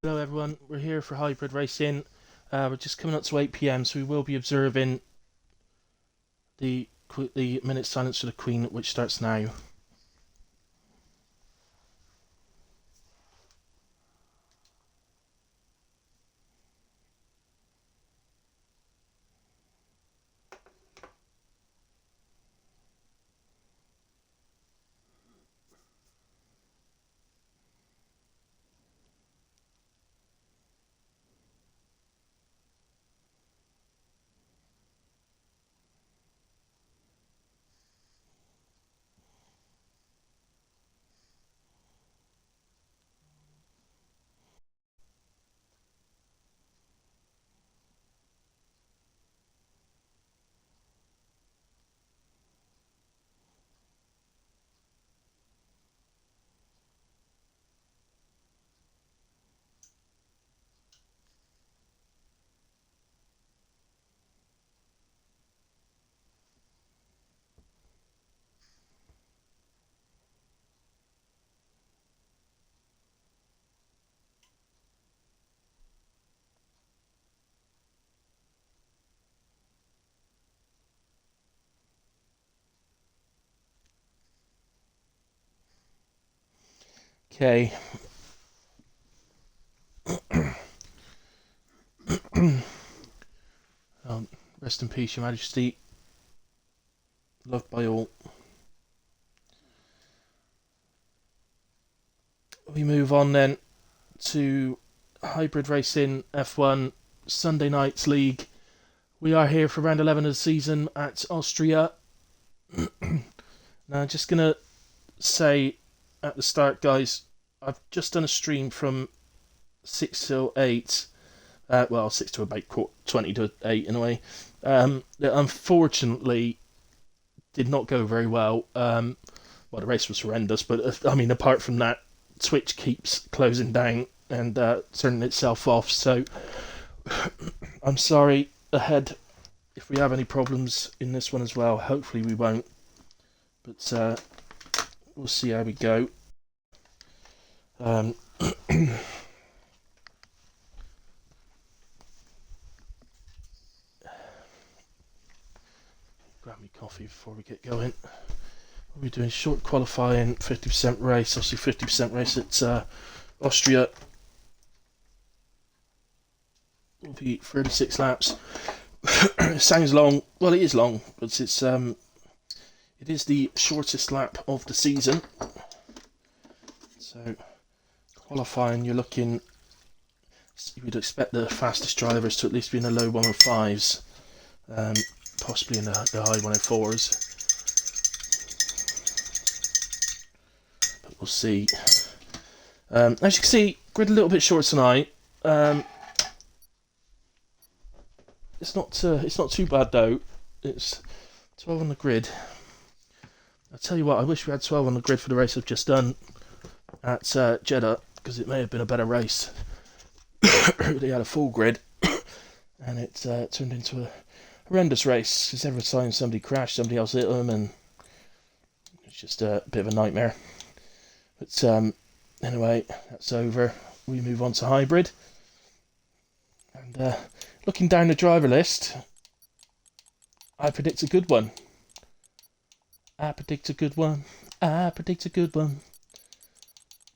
Hello everyone, we're here for hybrid racing. We're just coming up to 8 p.m, so we will be observing the minute silence for the Queen, which starts now. Okay. Rest in peace, Your Majesty. Loved by all. We move on then to hybrid racing F1 Sunday Nights League. We are here for round 11 of the season at Austria. Now, just gonna say at the start, guys, I've just done a stream from 6 till 8. 6 to about 20 to 8 in a way. That unfortunately did not go very well. The race was horrendous, but apart from that, Twitch keeps closing down and turning itself off. So I'm sorry ahead if we have any problems in this one as well. Hopefully we won't, but we'll see how we go. Grab me coffee before we get going. We're doing short qualifying, 50% race, obviously 50% race at Austria. Will be 36 laps. It sounds long. Well, it is long, but it is the shortest lap of the season. So qualifying, you're looking. You would expect the fastest drivers to at least be in the low 105s, possibly in the high 104s. We'll see. As you can see, grid a little bit short tonight. It's not too bad though. It's 12 on the grid. I'll tell you what, I wish we had 12 on the grid for the race I've just done at Jeddah, because it may have been a better race. They had a full grid, and it turned into a horrendous race because every time somebody crashed, somebody else hit them, and it's just a bit of a nightmare. But anyway, that's over. We move on to hybrid. And looking down the driver list, I predict a good one. I predict a good one. I predict a good one.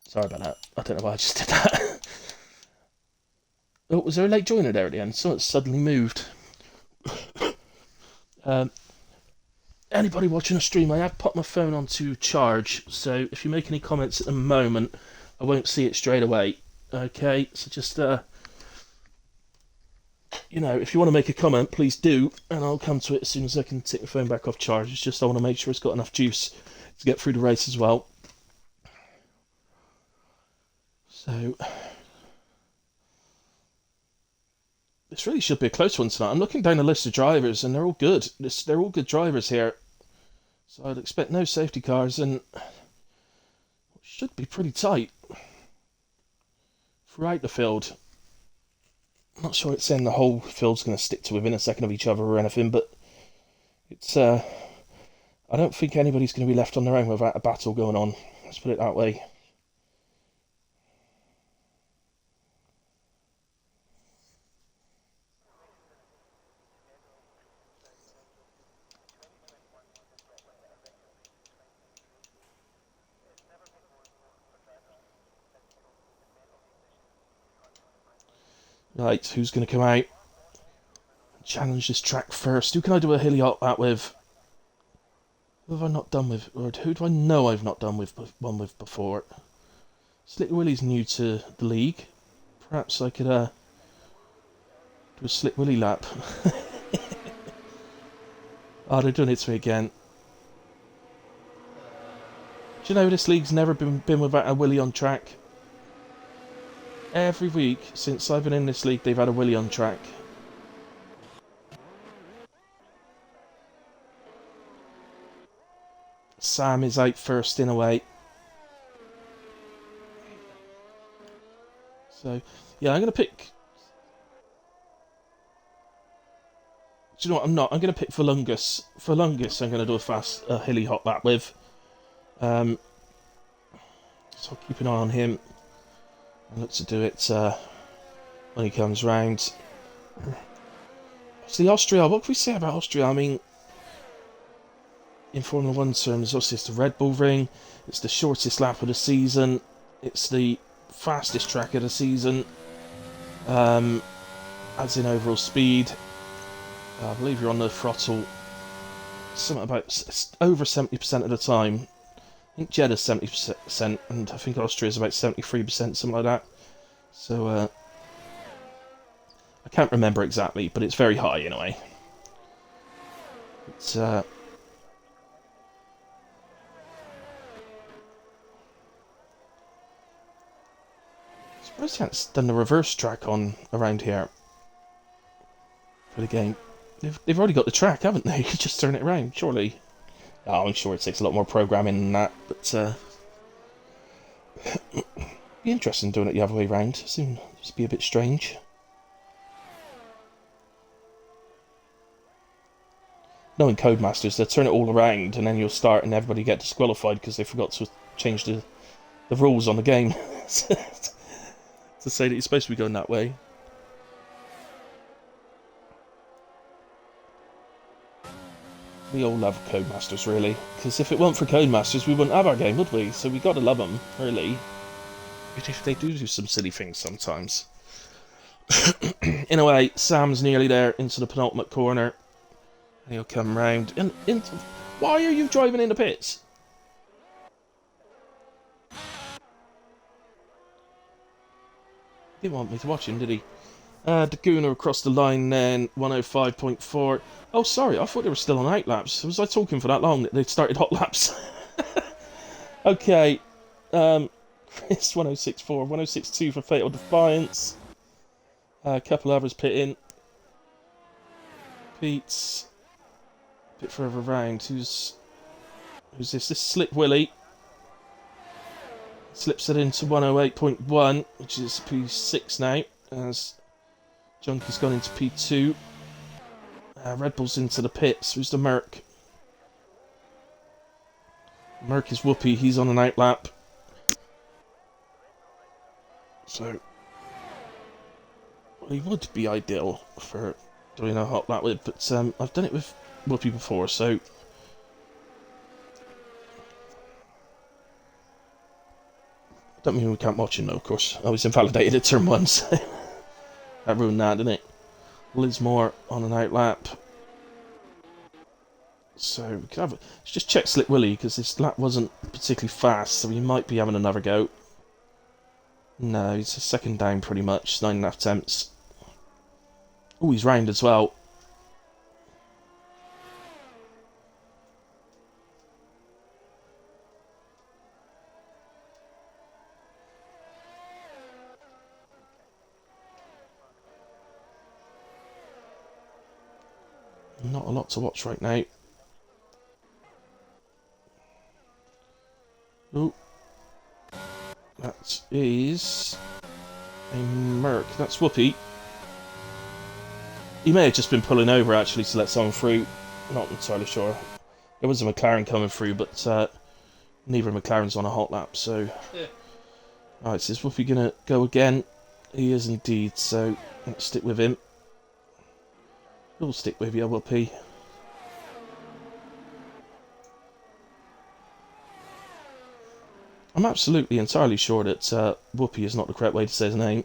Sorry about that. I don't know why I just did that. Oh, was there a late joiner there at the end? So it suddenly moved. Anybody watching a stream, I have popped my phone onto charge, so if you make any comments at the moment, I won't see it straight away. Okay, so just, if you want to make a comment, please do, and I'll come to it as soon as I can take the phone back off charge. It's just I want to make sure it's got enough juice to get through the race as well. So this really should be a close one tonight. I'm looking down the list of drivers, and they're all good. They're all good drivers here. So I'd expect no safety cars, and it should be pretty tight throughout the field. I'm not sure it's saying the whole field's going to stick to within a second of each other or anything, but it's. I don't think anybody's going to be left on their own without a battle going on. Let's put it that way. Right, who's going to come out? Challenge this track first. Who can I do a hilly hop that with? Who have I not done with? Or who do I know I've not done with one with before? Slick Willie's new to the league. Perhaps I could do a Slick Willie lap. Oh, they're doing it to me again. Do you know this league's never been without a Willie on track? Every week since I've been in this league, they've had a Willie on track. Sam is out first in a way. So, yeah, I'm going to pick... Do you know what? I'm not. I'm going to pick Volungus. Volungus I'm going to do a fast hilly hop back with. So I'll keep an eye on him. And look to do it when he comes round. So the Austria, what can we say about Austria? I mean, in Formula 1 terms, obviously it's the Red Bull Ring. It's the shortest lap of the season. It's the fastest track of the season. As in overall speed. I believe you're on the throttle something about over 70% of the time. I think Jeddah's 70%, and I think Austria's about 73%, something like that. So, I can't remember exactly, but it's very high anyway. It's, I suppose they haven't done the reverse track on around here for the game. They've already got the track, haven't they? You could just turn it around, surely. Oh, I'm sure it takes a lot more programming than that, but be interesting doing it the other way round. Seems to be a bit strange. Knowing Codemasters, they'll turn it all around and then you'll start and everybody get disqualified because they forgot to change the rules on the game to say that you're supposed to be going that way. We all love Codemasters, really, because if it weren't for Codemasters, we wouldn't have our game, would we? So we got to love them, really. But if they do some silly things sometimes. In a way, Sam's nearly there into the penultimate corner. And he'll come round. Why are you driving in the pits? Didn't want me to watch him, did he? Daguna across the line then, 105.4. Oh, sorry, I thought they were still on out laps. Was I talking for that long that they'd started hot laps? Okay. Chris, 106.4, 106.2 for Fatal Defiance. A couple others pitting. Pete's a bit further around. Who's this? This is Slick Willie. Slips it into 108.1, which is P6 now, as Junkie's gone into P2. Red Bull's into the pits. Who's the Merc? Merc is Whoopi. He's on an outlap. So, well, he would be ideal for doing a hot lap with, but I've done it with Whoopi before, so... Don't mean we can't watch him though, of course. I was invalidated at turn 1, so... that ruined that, didn't it? Lismore on an outlap. So, we can have... Let's just check Slick Willie, because this lap wasn't particularly fast, so he might be having another go. No, he's a second down pretty much. 9.5 attempts. Oh, he's round as well. Not a lot to watch right now. Oh. That is a Merc. That's Whoopi. He may have just been pulling over actually to let someone through. Not entirely sure. There was a McLaren coming through, but neither McLaren's on a hot lap, so... Yeah. Alright, so is Whoopi going to go again? He is indeed, so let's stick with him. We'll stick with you, Whoopi. I'm absolutely entirely sure that Whoopi is not the correct way to say his name.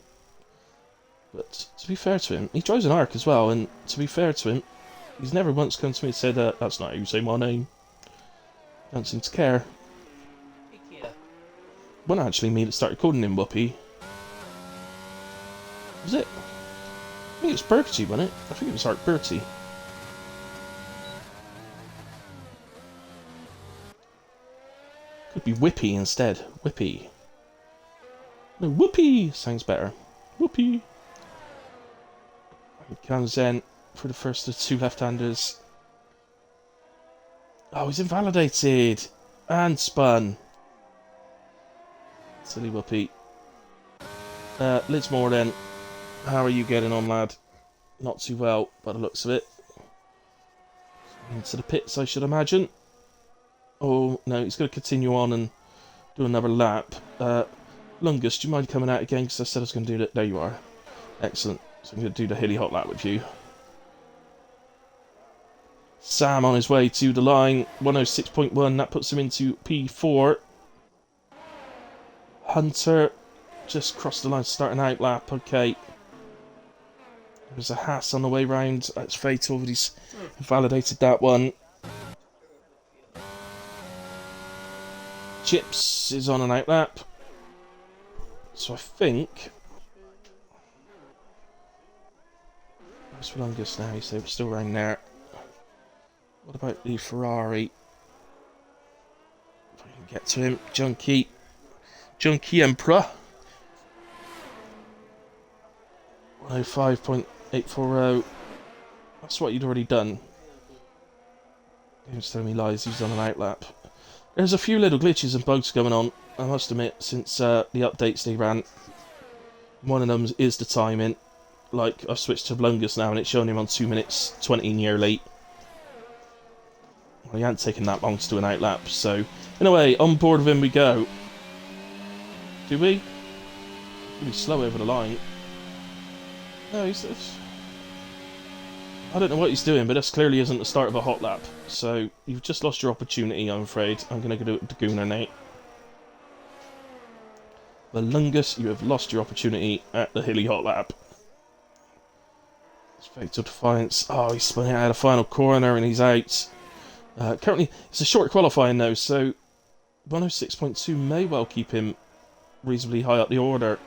But to be fair to him, he drives an Arc as well, and to be fair to him, he's never once come to me and said, that's not how you say my name. Don't seem to care. Wasn't actually me that started calling him Whoopi. Was it? I think it was Bertie, wasn't it? I think it was Art Bertie. Could be Whippy instead. Whippy. No, Whoopee sounds better. Whoopee. He comes in for the first of the two left-handers. Oh, he's invalidated! And spun. Silly Whoopee. Lidsmore then. How are you getting on, lad? Not too well, by the looks of it. Into the pits, I should imagine. Oh, no, he's going to continue on and do another lap. Lungus, do you mind coming out again? Because I said I was going to do that. There you are. Excellent. So I'm going to do the hilly hot lap with you. Sam on his way to the line. 106.1. That puts him into P4. Hunter just crossed the line to start an out lap. Okay. There's a Haas on the way round. That's fatal, but he's validated that one. Chips is on an out lap. So I think... Where's Lungus now? He's still around there. What about the Ferrari? If I can get to him. Junkie Emperor. 105.840. That's what you'd already done. Game's telling me lies, he's on an out lap. There's a few little glitches and bugs going on, I must admit, since the updates they ran. One of them is the timing. Like, I've switched to Lungus now and it's showing him on 2 minutes 20 near late. Well, he hadn't taken that long to do an out lap, so... Anyway, on board with him we go. Do we? Really slow over the line. No, he's... I don't know what he's doing, but this clearly isn't the start of a hot lap. So, you've just lost your opportunity, I'm afraid. I'm going to go do it with the Gooner now. The Lungus, you have lost your opportunity at the hilly hot lap. It's Fatal Defiance. Oh, he's spun it out of the final corner and he's out. Currently, it's a short qualifying though, so 106.2 may well keep him reasonably high up the order.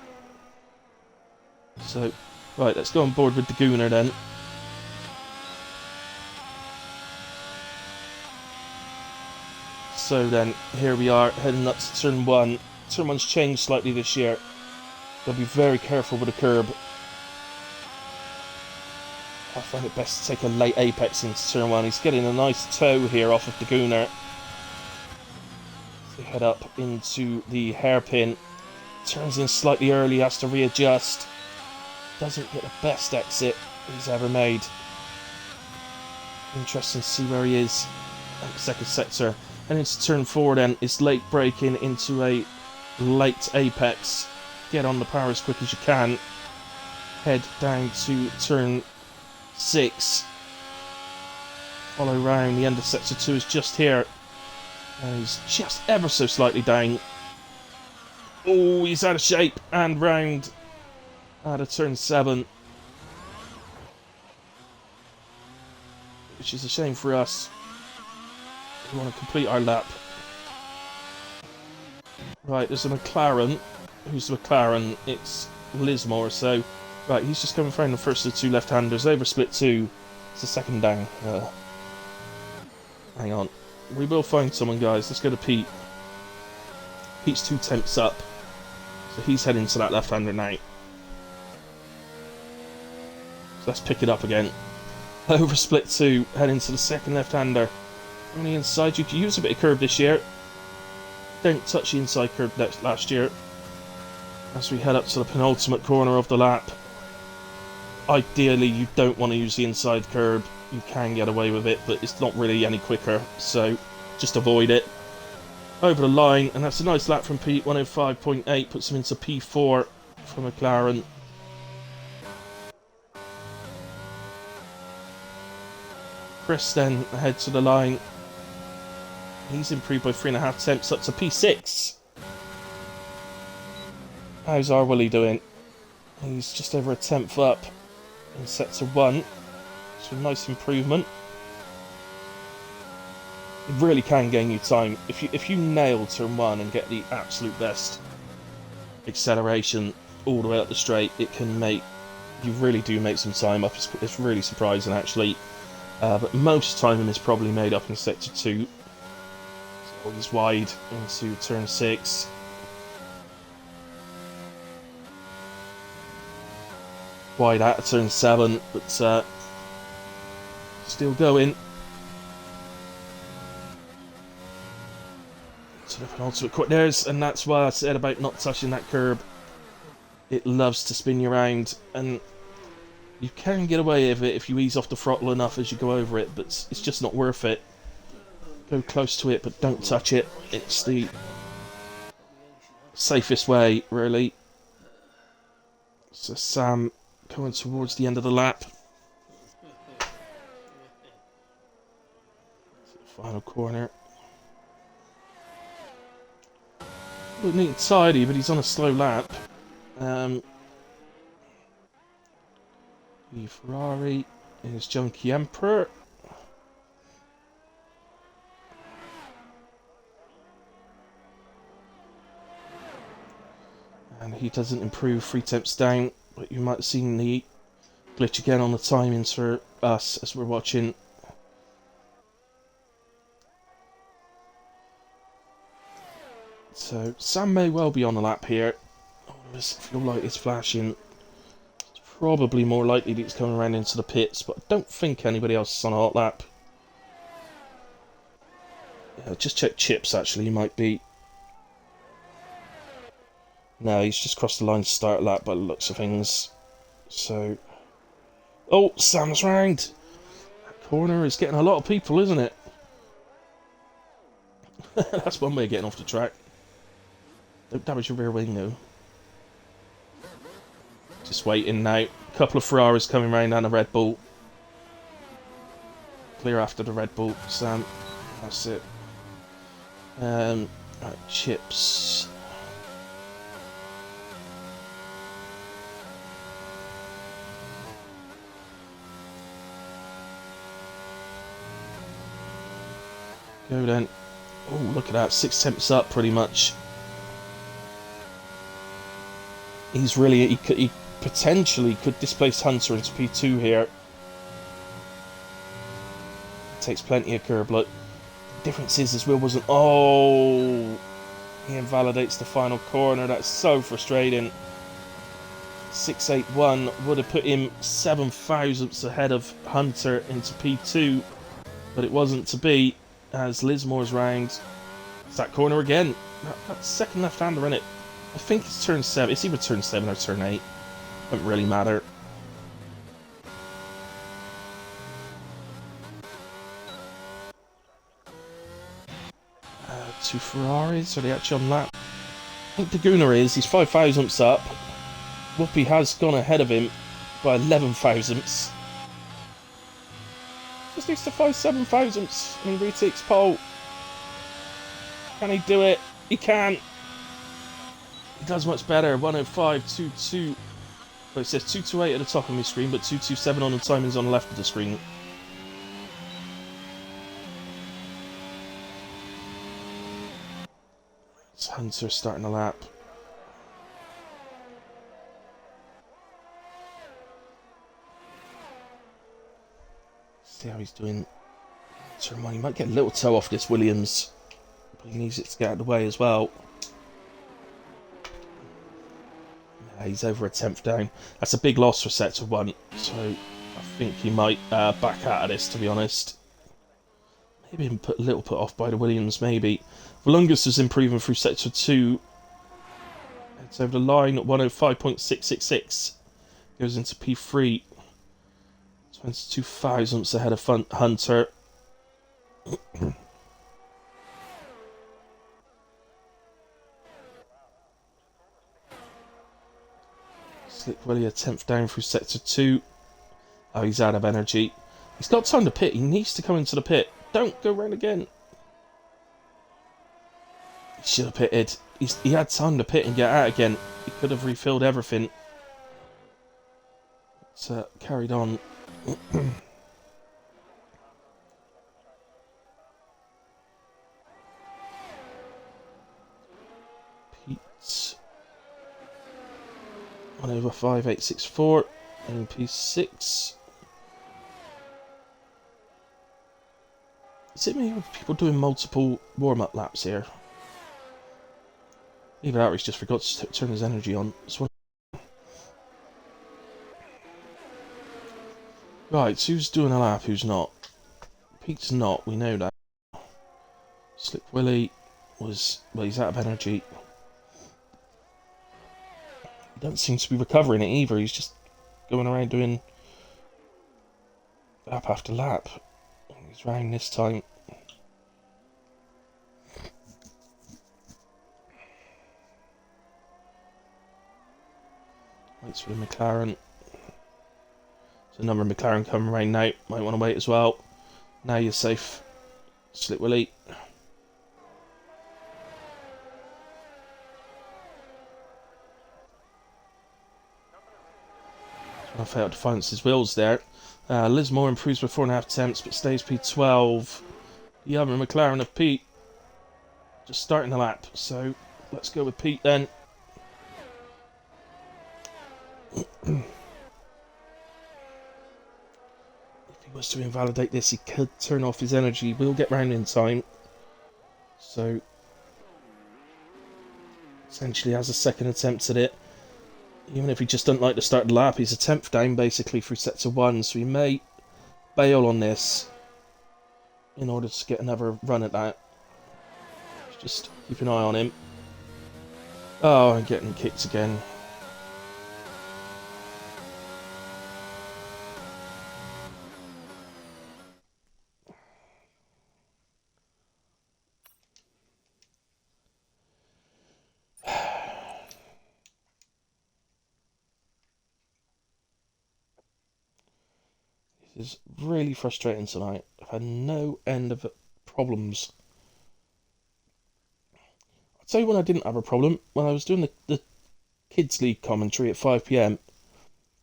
So, right, let's go on board with the Gooner then. So then, here we are, heading up to turn 1. Turn 1's changed slightly this year. Gotta be very careful with the curb. I find it best to take a late apex into turn 1. He's getting a nice toe here off of the Gooner. So head up into the hairpin. Turns in slightly early, has to readjust. Doesn't get the best exit he's ever made. Interesting to see where he is at the second sector. And into turn 4 then, it's late braking into a late apex. Get on the power as quick as you can. Head down to turn 6. Follow round. The end of sector 2 is just here. And he's just ever so slightly down. Oh, he's out of shape and round out of turn 7. Which is a shame for us. We want to complete our lap. Right, there's a McLaren. Who's the McLaren? It's Lismore, so... Right, he's just coming from the first of the two left-handers. Over split 2. It's the second down. Hang on. We will find someone, guys. Let's go to Pete. Pete's 2 tenths up. So he's heading to that left-hander now. So let's pick it up again. Over split 2. Heading to the second left-hander. On the inside, you can use a bit of curb this year. Don't touch the inside curb last year. As we head up to the penultimate corner of the lap. Ideally, you don't want to use the inside curb. You can get away with it, but it's not really any quicker. So, just avoid it. Over the line, and that's a nice lap from Pete. 105.8 puts him into P4 for McLaren. Chris then ahead to the line. He's improved by 3.5 tenths up to P6. How's our Willie doing? He's just over a tenth up in sector 1. So nice improvement. It really can gain you time. If you nail turn 1 and get the absolute best acceleration all the way up the straight, it can make... You really do make some time up. It's really surprising, actually. But most timing is probably made up in sector 2. So he's wide into turn 6. Wide out of turn 7, but still going. Sort of an ultimate quick there's, and that's why I said about not touching that curb. It loves to spin you around, and you can get away with it if you ease off the throttle enough as you go over it, but it's just not worth it. Go close to it, but don't touch it. It's the safest way, really. So Sam going towards the end of the lap. Final corner. Look neat and tidy, but he's on a slow lap. The Ferrari is Junkie Emperor. And he doesn't improve 3 tenths down, but you might have seen the glitch again on the timings for us as we're watching. So Sam may well be on the lap here. Oh, this fuel light is flashing. It's probably more likely that he's coming around into the pits, but I don't think anybody else is on a hot lap. Yeah, just check Chips, actually, he might be. No, he's just crossed the line to start lap by the looks of things. So... Oh, Sam's round! That corner is getting a lot of people, isn't it? That's one way of getting off the track. Don't damage your rear wing, though. Just waiting now. A couple of Ferraris coming round and a Red Bull. Clear after the Red Bull, Sam. That's it. Right, Chips. Go then. Oh, look at that. 6 tenths up, pretty much. He's really... He potentially could displace Hunter into P2 here. Takes plenty of curb. Look. The difference is his wheel wasn't... Oh! He invalidates the final corner. That's so frustrating. 681 would have put him 7 thousandths ahead of Hunter into P2. But it wasn't to be. As Lismore's round. It's that corner again. That's second left-hander, isn't it? I think it's turn 7. It's either turn 7 or turn 8. Doesn't really matter. Two Ferraris. Are they actually on lap? I think the Gunnar is. He's 5 thousandths up. Whoopi has gone ahead of him by 11 thousandths. Just needs to 7 thousandths and he retakes pole. Can he do it? He can. He does much better. 105.22. Well, it says 228 at the top of my screen, but 227 on the timings on the left of the screen. It's Hunter starting the lap. See how he's doing. So he might get a little toe off this Williams, but he needs it to get out of the way as well. Yeah, he's over a tenth down. That's a big loss for sector 1, so I think he might back out of this, to be honest. Maybe even a little put off by the Williams, maybe. Volungus is improving through sector 2. It's over the line at 105.666. Goes into P3. 22 thousandths ahead of Hunter. Slick Willie a 10th down through sector 2. Oh, he's out of energy. He's got time to pit. He needs to come into the pit. Don't go round again. He should have pitted. He had time to pit and get out again. He could have refilled everything. It's carried on. Pete's 1/5864 in P6. Is it me with people doing multiple warm-up laps here? Either that or he's just forgot to turn his energy on. Right, so who's doing a lap, who's not? Pete's not, we know that. Slick Willy was... well, he's out of energy. He doesn't seem to be recovering it either, he's just going around doing lap after lap. He's round this time. Waits for the McLaren. There's a number of McLaren coming around now. Might want to wait as well. Now you're safe. Slick Willy. I failed to finance his wheels there. Lismore improves with 4.5 attempts but stays P12. The other McLaren of Pete just starting the lap. So let's go with Pete then. If he was to invalidate this, he could turn off his energy. We'll get round in time. So essentially has a second attempt at it. Even if he just doesn't like to start the lap, he's a 10th down basically through sets of 1, so he may bail on this in order to get another run at that. Just keep an eye on him. Oh, I'm getting kicked again. This is really frustrating tonight. I've had no end of problems. I'll tell you when I didn't have a problem. When I was doing the Kids League commentary at 5 PM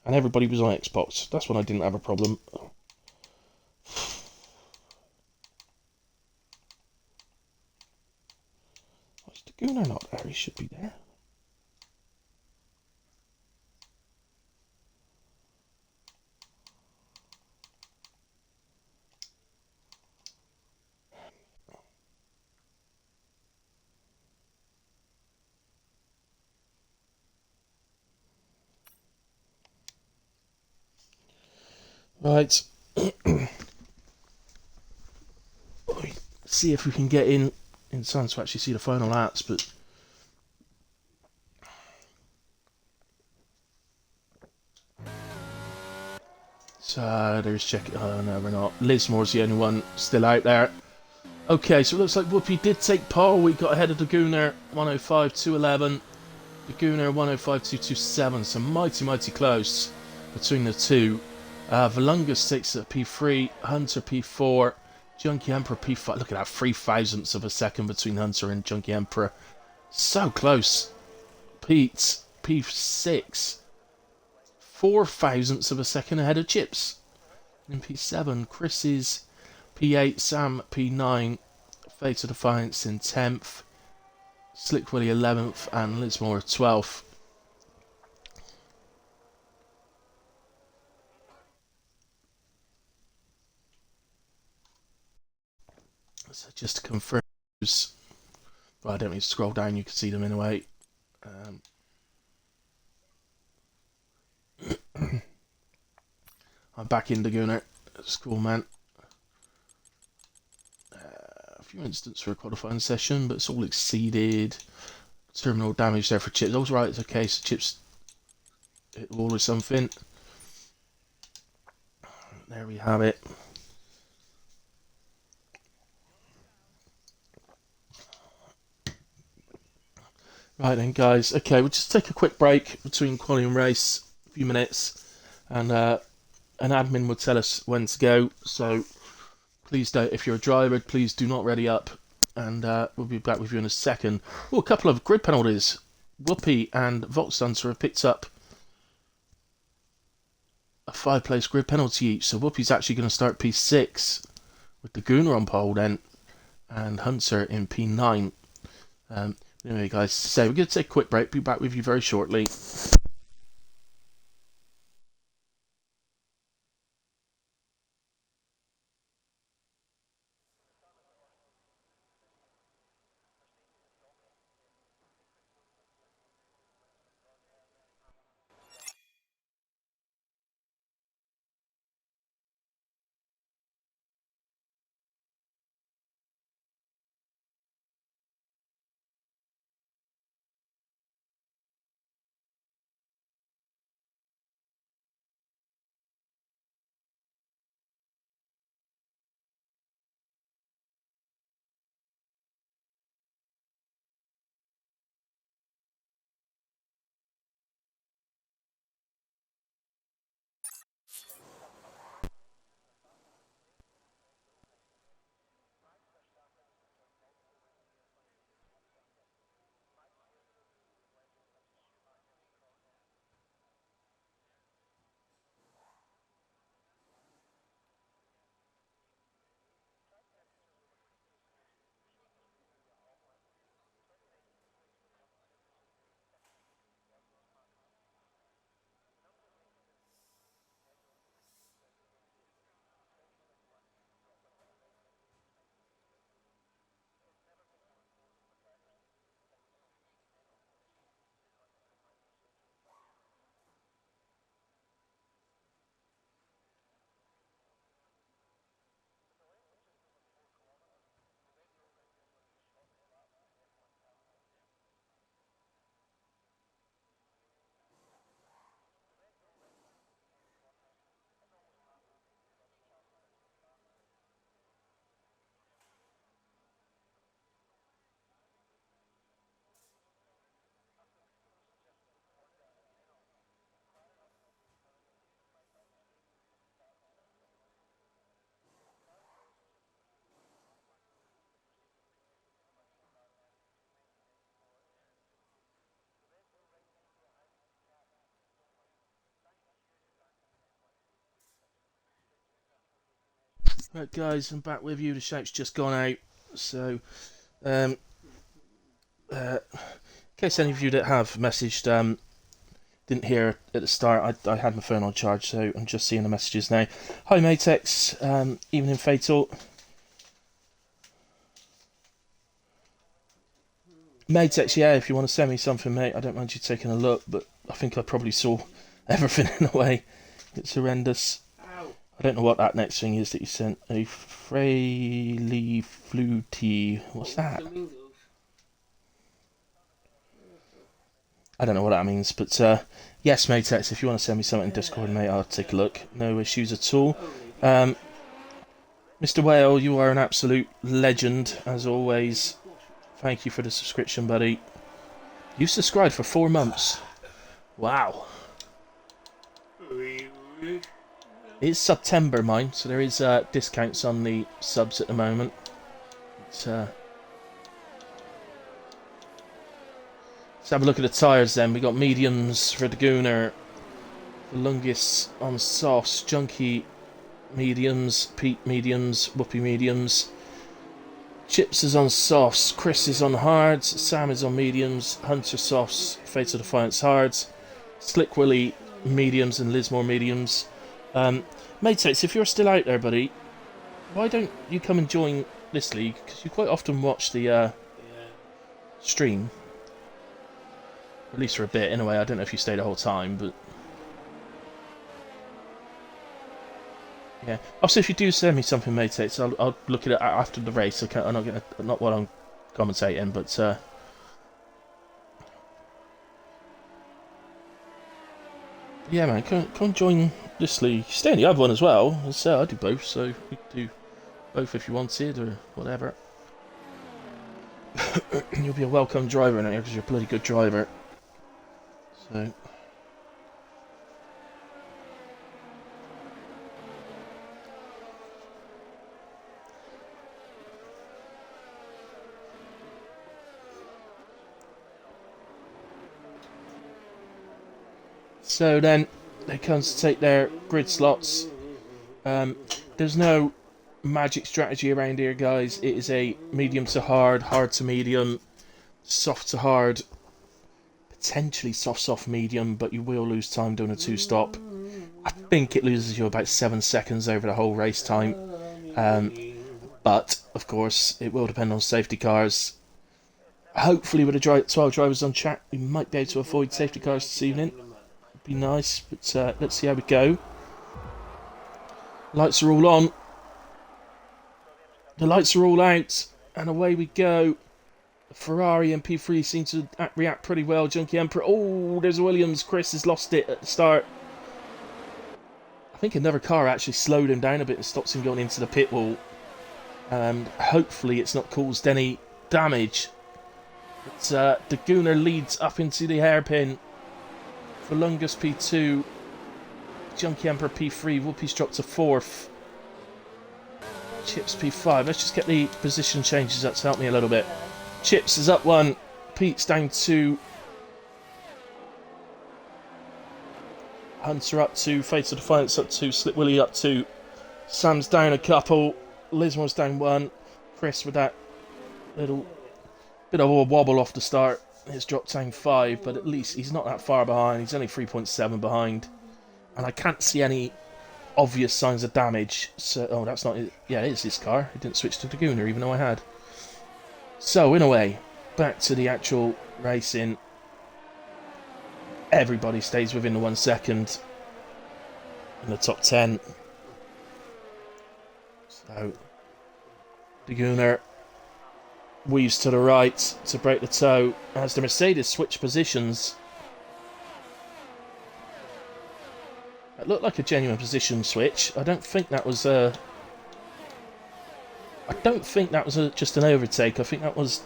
and everybody was on Xbox. That's when I didn't have a problem. Why's the Gooner not there? He should be there. Right. See if we can get in time to actually see the final laps, but so there's check. Oh no, we're not. Lismore's the only one still out there. Okay, so it looks like Whoopi did take pole. We got ahead of the Gooner 105.211. The Gooner 105.227. So mighty close between the two. Valungus takes a P3, Hunter P4, Junkie Emperor P5. Look at that, 3 thousandths of a second between Hunter and Junkie Emperor. So close. Pete P6, 4 thousandths of a second ahead of Chips. In P7, Chris is P8, Sam P9, Fate of Defiance in 10th, Slick Willy 11th, and Lismore 12th. So just to confirm, well, I don't need to scroll down, you can see them in a way. I'm back in Laguna. That's cool, man. A few incidents for a qualifying session, but it's all exceeded. Terminal damage there for Chips. All's right, it's okay, so Chips hit the wall or something. There we have it. Right then, guys. Okay, we'll just take a quick break between quali and race, a few minutes, and an admin will tell us when to go. So please don't, if you're a driver, please do not ready up, and we'll be back with you in a second. Oh, a couple of grid penalties. Whoopi and Volkstunter have picked up a 5-place grid penalty each. So Whoopi's actually going to start P6 with the Gooner on pole then, and Hunter in P9. Anyway, guys, so we're going to take a quick break. Be back with you very shortly. Right, guys, I'm back with you. The shout's just gone out. So, in case any of you that have messaged didn't hear at the start, I had my phone on charge, so I'm just seeing the messages now. Hi, Matex. Evening, Fatal. Matex, yeah, if you want to send me something, mate, I don't mind you taking a look, but I think I probably saw everything in a way. It's horrendous. I don't know what that next thing is that you sent. A Fraley Fluty. What's that? I don't know what that means, but yes, Matex, if you want to send me something in Discord, mate, I'll take a look. No issues at all. Mr. Whale, you are an absolute legend, as always. Thank you for the subscription, buddy. You subscribed for 4 months. Wow. It's September, mine, so there is discounts on the subs at the moment. Let's have a look at the tyres then. We got mediums for the Gooner, Lungus on softs, Junkie mediums, Pete mediums, Whoopi mediums. Chips is on softs, Chris is on hards, Sam is on mediums, Hunter softs, Fatal Defiance hards, Slick Willy mediums, and Lismore mediums. Matex, if you're still out there, buddy, why don't you come and join this league? Because you quite often watch the stream. At least for a bit, anyway. I don't know if you stay the whole time, but yeah. Also, if you do send me something, Matex, I'll look at it after the race. Okay, not while I'm commentating, but yeah, man, come join this league. Stay in the other one as well. As I do both, so we can do both if you wanted or whatever. You'll be a welcome driver in here because you're a bloody good driver. So then, They come to take their grid slots. There's no magic strategy around here, guys. It is a medium to hard, hard to medium, soft to hard, potentially soft medium, but you will lose time doing a two-stop. I think it loses you about 7 seconds over the whole race time. But, of course, it will depend on safety cars. Hopefully, with the 12 drivers on track, we might be able to avoid safety cars this evening. It'd be nice, but let's see how we go. Lights are all on. The lights are all out, and away we go. The Ferrari and P3 seem to react pretty well. Junkie Emperor. Oh, there's Williams. Chris has lost it at the start. I think another car actually slowed him down a bit and stops him going into the pit wall. And hopefully it's not caused any damage. But the Gooner leads up into the hairpin. Volungus P2. Junkie Emperor P3. Whoopi's dropped to 4th. Chips P5. Let's just get the position changes up to help me a little bit. Chips is up 1. Pete's down 2. Hunter up 2. Fatal Defiance up 2. Slip Willie up 2. Sam's down a couple. Lismore's down 1. Chris with that little bit of a wobble off the start has dropped down 5, but at least he's not that far behind. He's only 3.7 behind. And I can't see any obvious signs of damage. So, oh, that's not it. Yeah, it is his car. It didn't switch to the Gooner, even though I had. So, in a way, back to the actual racing. Everybody stays within the 1 second in the top 10. So, the Gooner weaves to the right to break the toe as the Mercedes switch positions. It looked like a genuine position switch. I don't think that was a... just an overtake. I think that was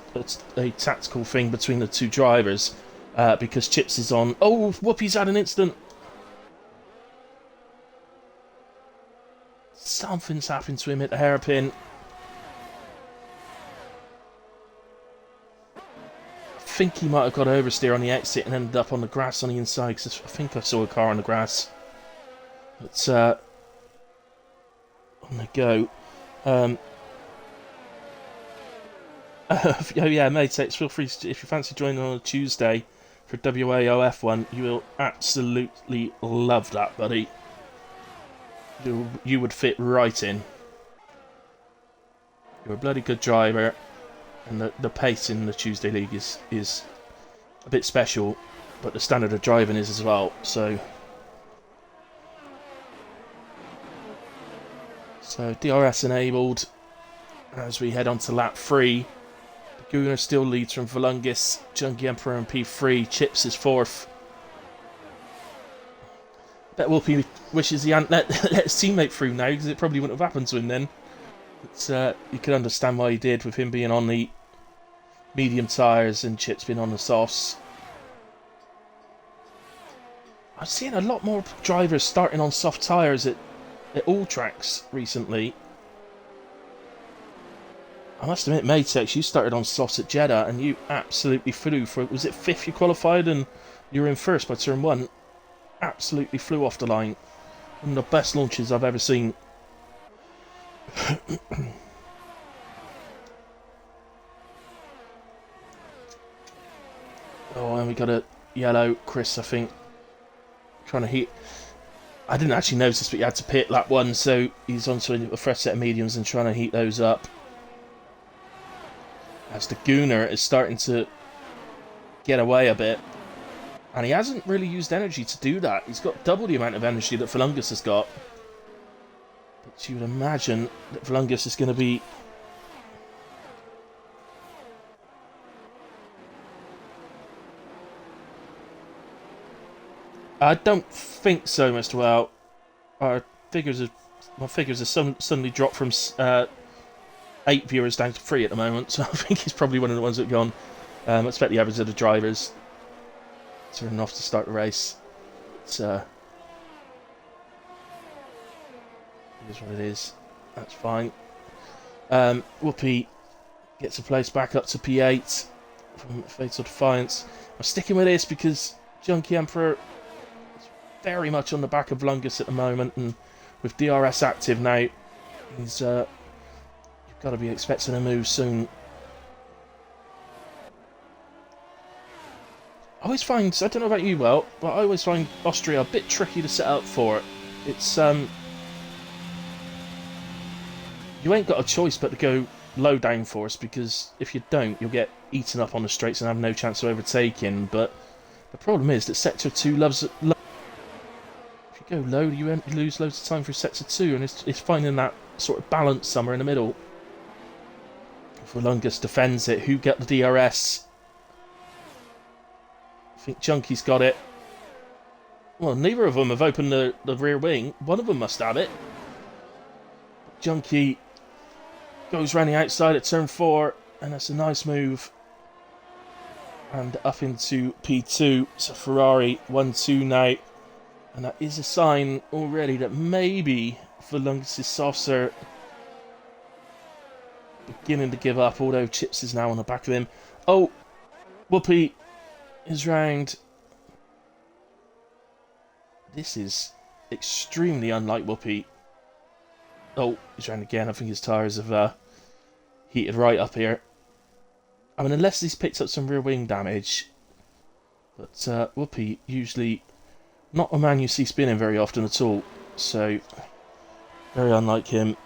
a tactical thing between the two drivers. Because Chips is on... Oh, Whoopi's had an incident. Something's happened to him at the hairpin. I think he might have got oversteer on the exit and ended up on the grass on the inside. Because I think I saw a car on the grass. But, on the go. Oh yeah, mate, feel free to, if you fancy joining on a Tuesday for WAO F1, you will absolutely love that, buddy. You would fit right in. You're a bloody good driver, and the pace in the Tuesday League is a bit special, but the standard of driving is as well, so... So, DRS enabled as we head on to lap 3. The Gooner still leads from Volungus, Junkie Emperor and P3. Chips is 4th. Bet Whoopi wishes he hadn't let his teammate through now, because it probably wouldn't have happened to him then. But, you can understand why he did, with him being on the medium tyres and Chips being on the softs. I'm seeing a lot more drivers starting on soft tyres at all tracks recently. I must admit, Matex, you started on softs at Jeddah and you absolutely flew for... Was it 5th you qualified and you were in 1st by turn 1? Absolutely flew off the line. One of the best launches I've ever seen. Oh, and we got a yellow. Chris, I think, trying to heat... I didn't actually notice, but he had to pit lap 1, so he's onto a fresh set of mediums and trying to heat those up. As the Gooner is starting to get away a bit. And he hasn't really used energy to do that. He's got double the amount of energy that Volungus has got. But you would imagine that Volungus is going to be... I don't think so, Mr. Well. My figures have suddenly dropped from 8 viewers down to 3 at the moment, so I think he's probably one of the ones that have gone. I expect the average of the drivers turning off to start the race. It's it is what it is. That's fine. Whoopi gets a place back up to P8 from Fatal Defiance. I'm sticking with this because Junkie Emperor very much on the back of Lungus at the moment, and with DRS active now, he's you've got to be expecting a move soon. I always find, I don't know about you, Well, but I always find Austria a bit tricky to set up for. It's you ain't got a choice but to go low downforce, because if you don't, you'll get eaten up on the straights and have no chance of overtaking. But the problem is that Sector 2 loves low. If you go low, you lose loads of time through Sector 2, and it's finding that sort of balance somewhere in the middle. If Volungus defends it, who get the DRS? I think Junkie's got it. Well, neither of them have opened the rear wing. One of them must have it. Junkie goes round the outside at turn 4, and that's a nice move. And up into P2. So Ferrari 1-2 now. And that is a sign already that maybe Volungus' softs are beginning to give up, although Chips is now on the back of him. Oh, Whoopi is round. This is extremely unlike Whoopi. Oh, he's round again. I think his tyres have heated right up here. I mean, unless he's picked up some rear wing damage. But Whoopi, usually not a man you see spinning very often at all. So, very unlike him.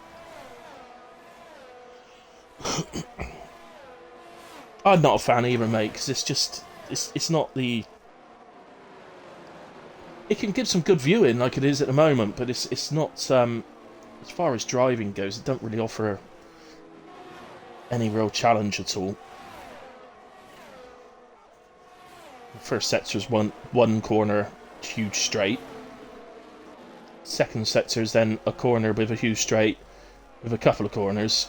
I'm not a fan either, mate, because it's just... It's not the... It can give some good viewing, like it is at the moment, but it's not... as far as driving goes, it don't really offer any real challenge at all. The first sector's one corner, huge straight. Second sector's then a corner with a huge straight, with a couple of corners.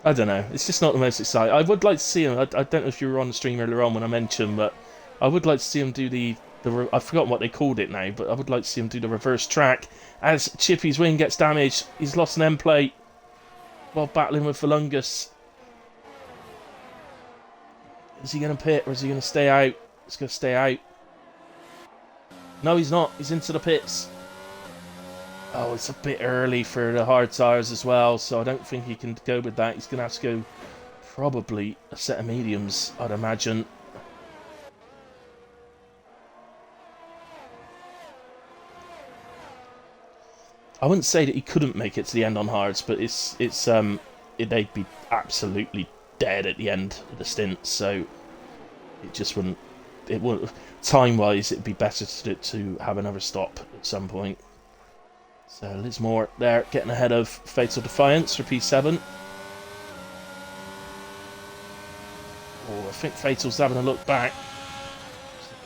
I don't know. It's just not the most exciting. I would like to see him. I don't know if you were on the stream earlier on when I mentioned, but I would like to see him do I've forgotten what they called it now, but I would like to see him do the reverse track. As Chippy's wing gets damaged, he's lost an end plate while battling with Volungus. Is he going to pit or is he going to stay out? He's going to stay out. No, he's not. He's into the pits. Oh, it's a bit early for the hard tyres as well, so I don't think he can go with that. He's going to have to go probably a set of mediums, I'd imagine. I wouldn't say that he couldn't make it to the end on hards, but they'd be absolutely dead at the end of the stint, so it just wouldn't. It wouldn't. Time-wise, it'd be better to have another stop at some point. So Liz Moore there, getting ahead of Fatal Defiance for P7. Oh, I think Fatal's having a look back.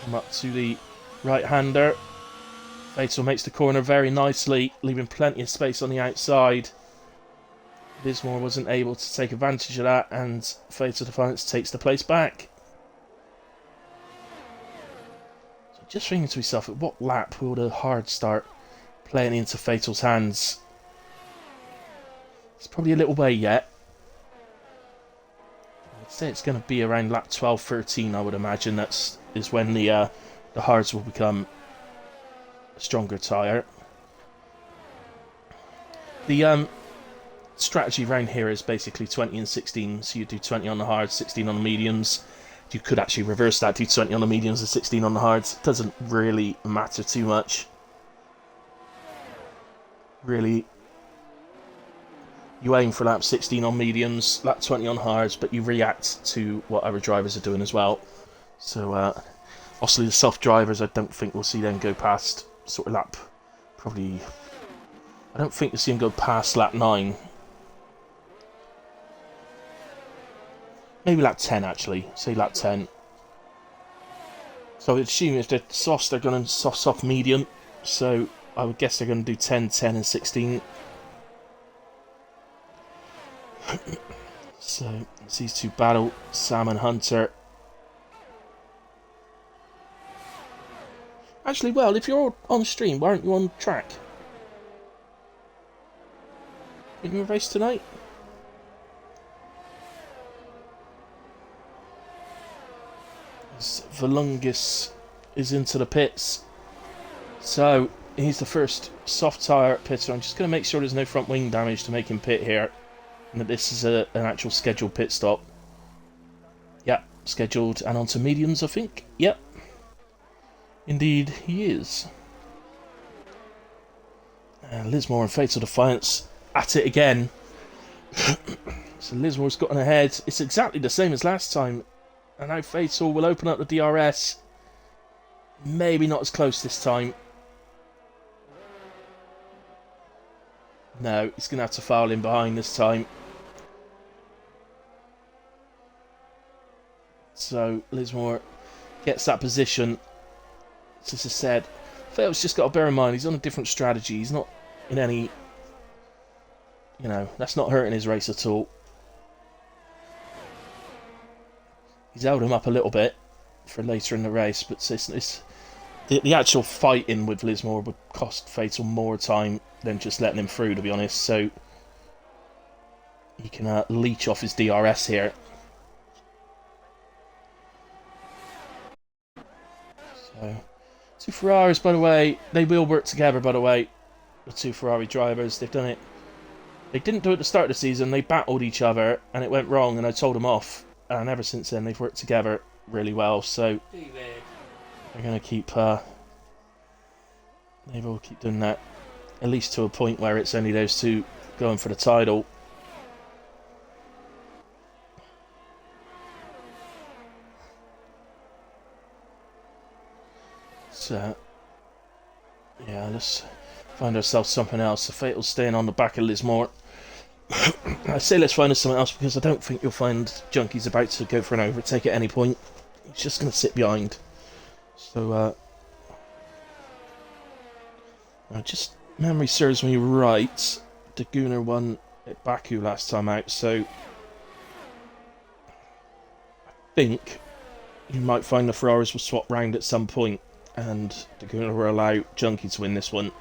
Come up to the right-hander. Fatal makes the corner very nicely, leaving plenty of space on the outside. Lismore wasn't able to take advantage of that, and Fatal Defiance takes the place back. So just thinking to myself, at what lap will the hard start playing into Fatal's hands? It's probably a little way yet. I'd say it's going to be around lap 12-13, I would imagine. Is when the hards will become a stronger tyre. The strategy round here is basically 20 and 16, so you do 20 on the hards, 16 on the mediums. You could actually reverse that, do 20 on the mediums and 16 on the hards. It doesn't really matter too much. Really, you aim for lap 16 on mediums, lap 20 on hards, but you react to what other drivers are doing as well. So, obviously the soft drivers, I don't think we'll see them go past sort of lap, probably, I don't think you'll see them go past lap 9. Maybe lap 10 actually, say lap 10. So I would assume if they're softs, they're going to soft, medium, so I would guess they're going to do 10, 10 and 16. So, it's these two battle, Sam and Hunter. Actually, well, if you're on stream, why aren't you on track? In your race tonight? It's Volungus is into the pits. So he's the first soft tyre pitter. I'm just going to make sure there's no front wing damage to make him pit here, and that this is an actual scheduled pit stop. Yep, scheduled, and onto mediums, I think. Yep, indeed he is. And Lismore and Fatal Defiance at it again. So Lismore's gotten ahead. It's exactly the same as last time, and now Fatal will open up the DRS. Maybe not as close this time. No, he's going to have to foul in behind this time. So Lismore gets that position. As I said, Fatal's just got to bear in mind he's on a different strategy. He's not in any... You know, that's not hurting his race at all. He's held him up a little bit for later in the race, but the actual fighting with Lismore would cost Fatal more time than just letting him through, to be honest. So he can leech off his DRS here. So, two Ferraris, by the way, they will work together, by the way. The two Ferrari drivers, they've done it. They didn't do it at the start of the season, they battled each other, and it went wrong, and I told them off. And ever since then, they've worked together really well, so they're going to keep... they will keep doing that, at least to a point where it's only those two going for the title. So, yeah, let's find ourselves something else. The Fatal's staying on the back of Lismore. I say let's find us something else because I don't think you'll find Junkie's about to go for an overtake at any point. He's just going to sit behind. So, just memory serves me right. Daguna won at Baku last time out, so I think you might find the Ferraris will swap round at some point, and Daguna will allow Junkie to win this one.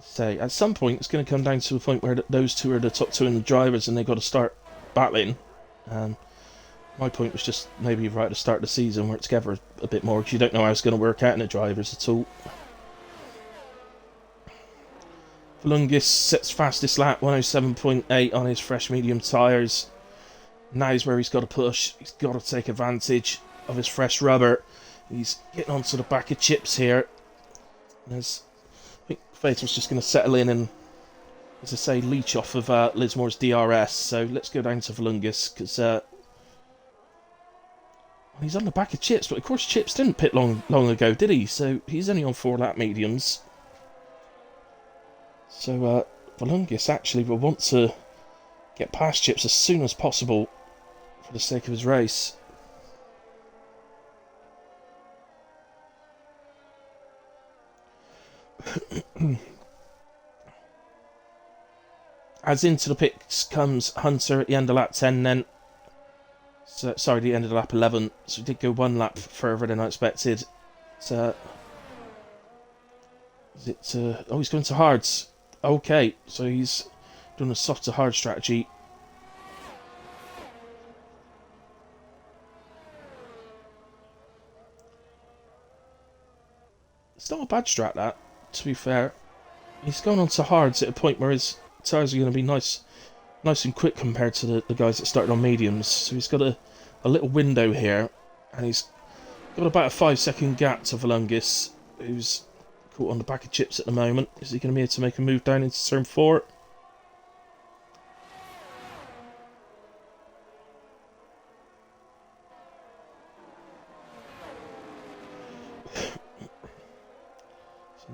Say at some point it's going to come down to a point where those two are the top two in the drivers, and they've got to start battling. My point was just maybe right at the start of the season work together a bit more, because you don't know how it's going to work out in the drivers at all. Volungis sets fastest lap, 107.8 on his fresh medium tyres. Now's where he's got to push. He's got to take advantage of his fresh rubber. He's getting onto the back of Chips here. I think Fatal's just going to settle in and, as I say, leech off of Lismore's DRS. So let's go down to Volungis, because he's on the back of Chips. But of course Chips didn't pit long ago, did he? So he's only on 4 lap mediums. So Volungis actually will want to get past Chips as soon as possible for the sake of his race. As into the pits comes Hunter at the end of lap 10 then. So, sorry, the end of lap 11. So he did go 1 lap further than I expected. Oh, he's going to hards. Okay, so he's doing a soft to hard strategy. It's not a bad strat, that, to be fair. He's going on to hards at a point where his tyres are going to be nice and quick compared to the guys that started on mediums. So he's got a little window here, and he's got about a 5-second gap to Volungis, who's caught on the back of Chips at the moment. Is he going to be able to make a move down into turn 4?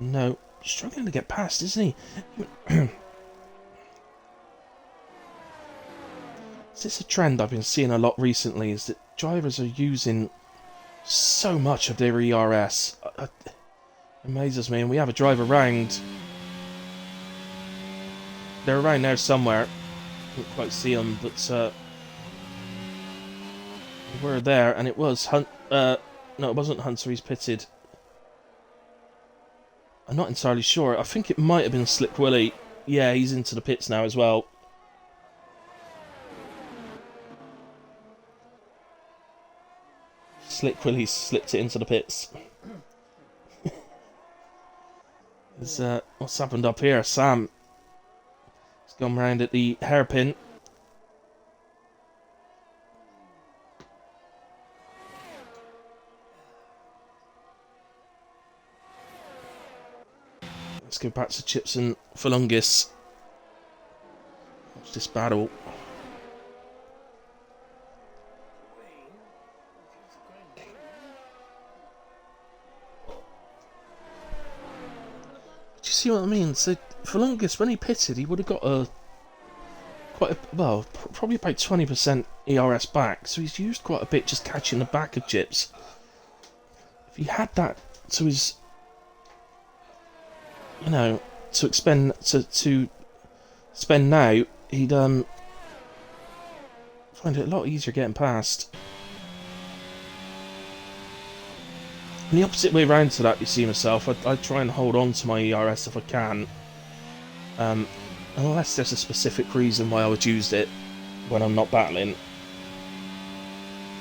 No, struggling to get past, isn't he? Is this a trend I've been seeing a lot recently, is that drivers are using so much of their ERS. It amazes me, and we have a driver around. They're around there somewhere. Can't quite see them, but we were there, and it was no, it wasn't Hunter. He's pitted. I'm not entirely sure. I think it might have been Slick Willy. Yeah, he's into the pits now as well. Slick Willie slipped it into the pits. What's happened up here? Sam has gone round at the hairpin. Let's go back to Chips and Falungus. Watch this battle. Do you see what I mean? So Falungus, when he pitted, he would have got probably about 20% ERS back. So he's used quite a bit just catching the back of Chips. If he had that to his, to expend to spend now, he'd find it a lot easier getting past. And the opposite way round to that, you see myself, I try and hold on to my ERS if I can. Unless there's a specific reason why I would use it when I'm not battling.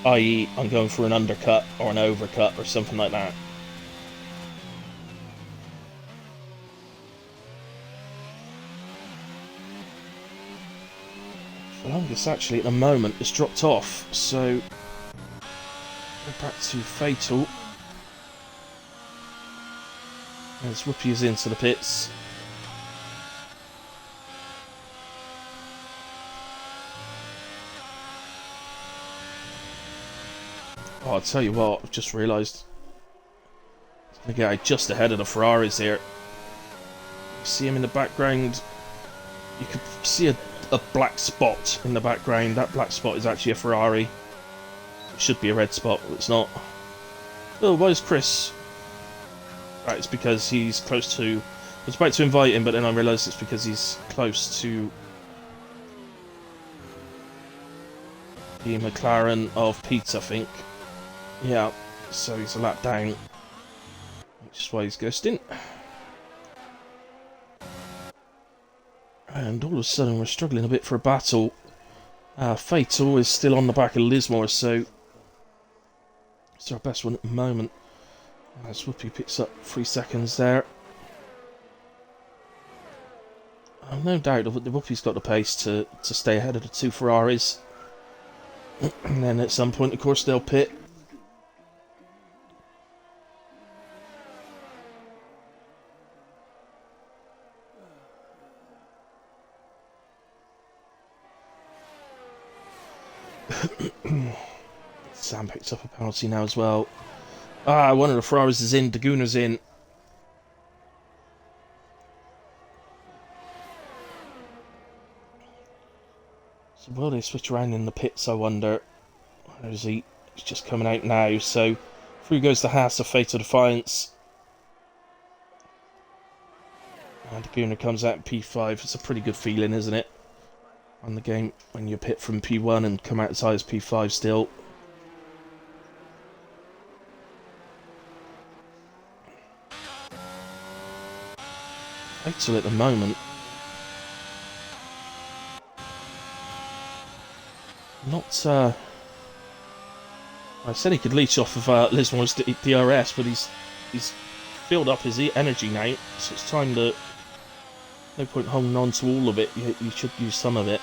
I.e., I'm going for an undercut or an overcut or something like that. Falungus actually at the moment has dropped off, so go back to Fatal. As Whoopi is into the pits. Oh, I'll tell you what, I've just realised he's going to get out just ahead of the Ferraris here. You see him in the background. You could see a black spot in the background. That black spot is actually a Ferrari. It should be a red spot, but it's not. Oh, why is Chris? Right, it's because he's close to... I was about to invite him, but then I realised it's because he's close to the McLaren of Pete, I think. Yeah, so he's a lap down, which is why he's ghosting. And all of a sudden we're struggling a bit for a battle. Fatal is still on the back of Lismore, so it's our best one at the moment. As Whoopi picks up 3 seconds there. I've no doubt that Whoopi's got the pace to stay ahead of the 2 Ferraris. And then at some point, of course, they'll pit. Sam picks up a penalty now as well. One of the Ferraris is in, Daguna's in. So will they switch around in the pits, I wonder? Or is he? He's just coming out now, so through goes the Haas of Fatal Defiance. And Daguna comes out in P5. It's a pretty good feeling, isn't it? On the game, when you pit from P1 and come out as high as P5 still. Fatal at the moment. Not, I said he could leech off of Lismore's DRS, but he's filled up his energy now, so it's time to... No point holding on to all of it, you should use some of it.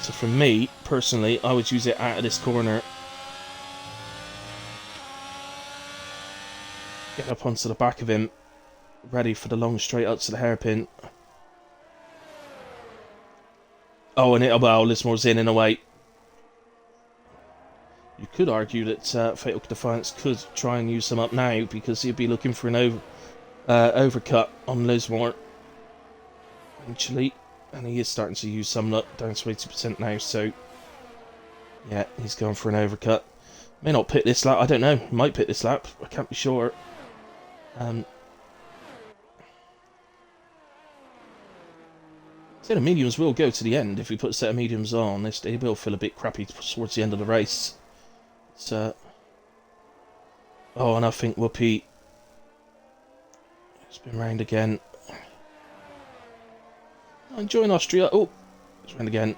So for me, personally, I would use it out of this corner. Get up onto the back of him, ready for the long straight up to the hairpin. Oh, and Lismore's in a way. You could argue that Fatal Defiance could try and use some up now, because he'd be looking for an overcut on Lismore eventually, and he is starting to use some down to 80% now, so yeah, he's going for an overcut. May not pit this lap, I don't know, he might pit this lap, I can't be sure. So the mediums will go to the end if we put a set of mediums on. They will feel a bit crappy towards the end of the race. Oh, and I think Whoopi has been round again. I'm enjoying Austria. Oh, it's round again.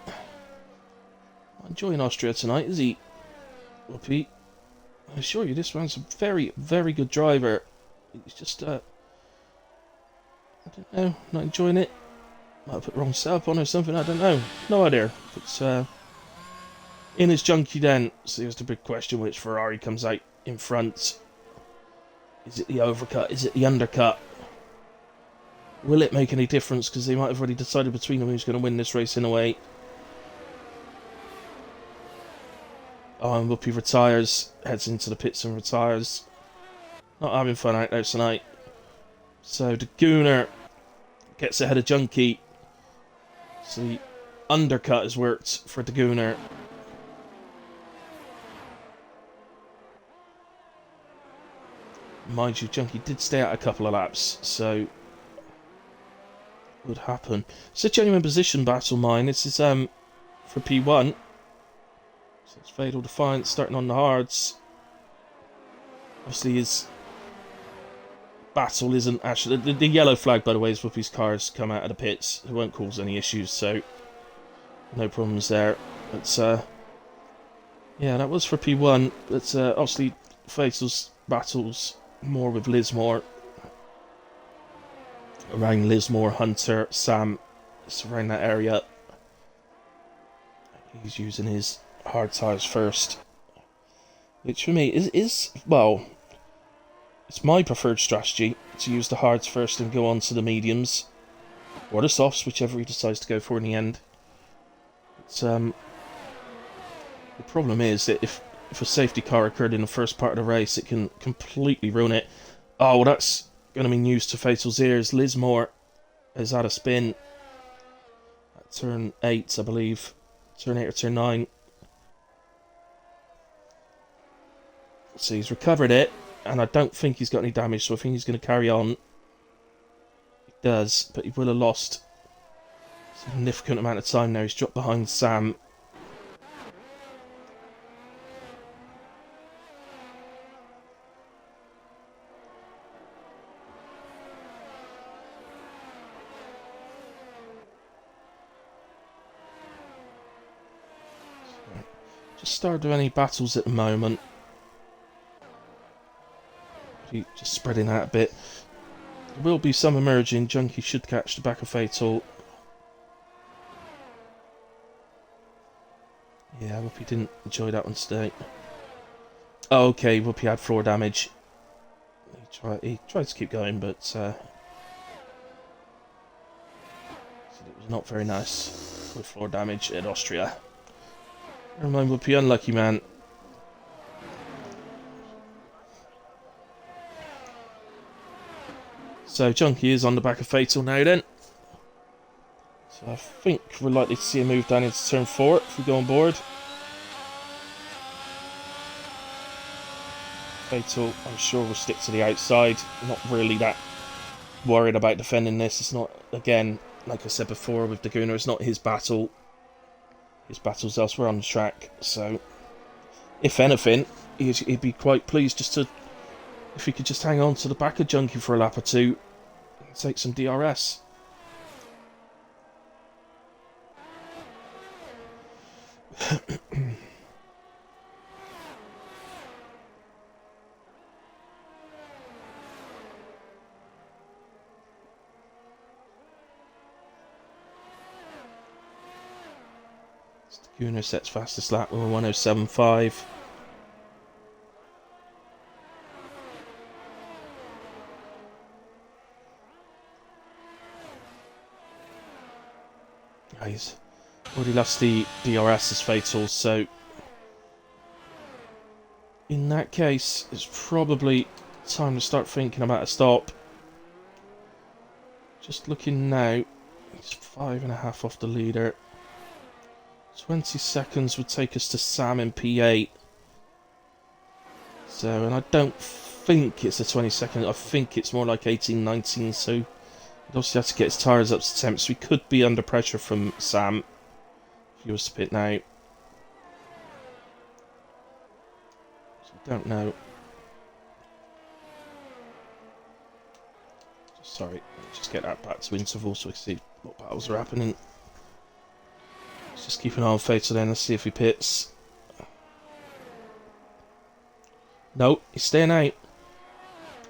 Not enjoying Austria tonight, is he? Whoopi. I assure you, this man's a very, very good driver. He's just, I don't know, not enjoying it. Might have put the wrong setup on or something, I don't know. No idea. But, in his junkie then, so here's the big question, which Ferrari comes out in front. Is it the overcut? Is it the undercut? Will it make any difference? Because they might have already decided between them who's going to win this race in a way. Oh, and Whoopi retires, heads into the pits and retires. Not having fun out there tonight. So the Gooner gets ahead of Junkie. So the undercut has worked for the Gooner. Mind you, Junkie did stay out a couple of laps, so would happen. It's a genuine position battle, mine. This is for P1. So it's Fatal Defiance starting on the hards. Obviously his battle isn't actually... The yellow flag, by the way, is Whoopi's cars come out of the pits. It won't cause any issues, so no problems there. But yeah, that was for P1. But obviously Fatal's battles more with Lismore. Around Lismore, Hunter, Sam. It's around that area. He's using his hard tyres first. Which for me is well, it's my preferred strategy to use the hards first and go on to the mediums. Or the softs, whichever he decides to go for in the end. But, the problem is that if a safety car occurred in the first part of the race, it can completely ruin it. Oh, well, that's going to be news to Fatal's ears. Lismore has had a spin at turn 8, I believe. Turn 8 or turn 9. So he's recovered it, and I don't think he's got any damage, so I think he's going to carry on. He does, but he will have lost a significant amount of time now. He's dropped behind Sam. Just started with any battles at the moment. Just spreading out a bit. There will be some emerging. Junkie should catch the back of Fatal. Yeah, Whoopi didn't enjoy that one today. Oh, okay, Whoopi had floor damage. He tried to keep going, but it was not very nice with floor damage in Austria. Never mind, Whoopi, unlucky man. So Junkie is on the back of Fatal now then. So I think we're likely to see a move down into turn 4 if we go on board. Fatal, I'm sure, will stick to the outside. Not really that worried about defending this. It's not, again, like I said before with the Gooner, it's not his battle. His battle's elsewhere on the track. So, if anything, he'd be quite pleased just to, if he could just hang on to the back of Junkie for a lap or two and take some DRS. Gooner sets fastest lap with a 1:07.5. He's already lost the DRS as Fatal, so in that case, it's probably time to start thinking about a stop. Just looking now, he's 5.5 off the leader. 20 seconds would take us to Sam in P8. So, and I don't think it's a 20-second, I think it's more like 18, 19, so he'd obviously have to get his tyres up to temp, so he could be under pressure from Sam if he was to pit now. So I don't know. Sorry, just get that back to interval so we can see what battles are happening. Let's just keep an eye on Fatal then, let's see if he pits. No, he's staying out.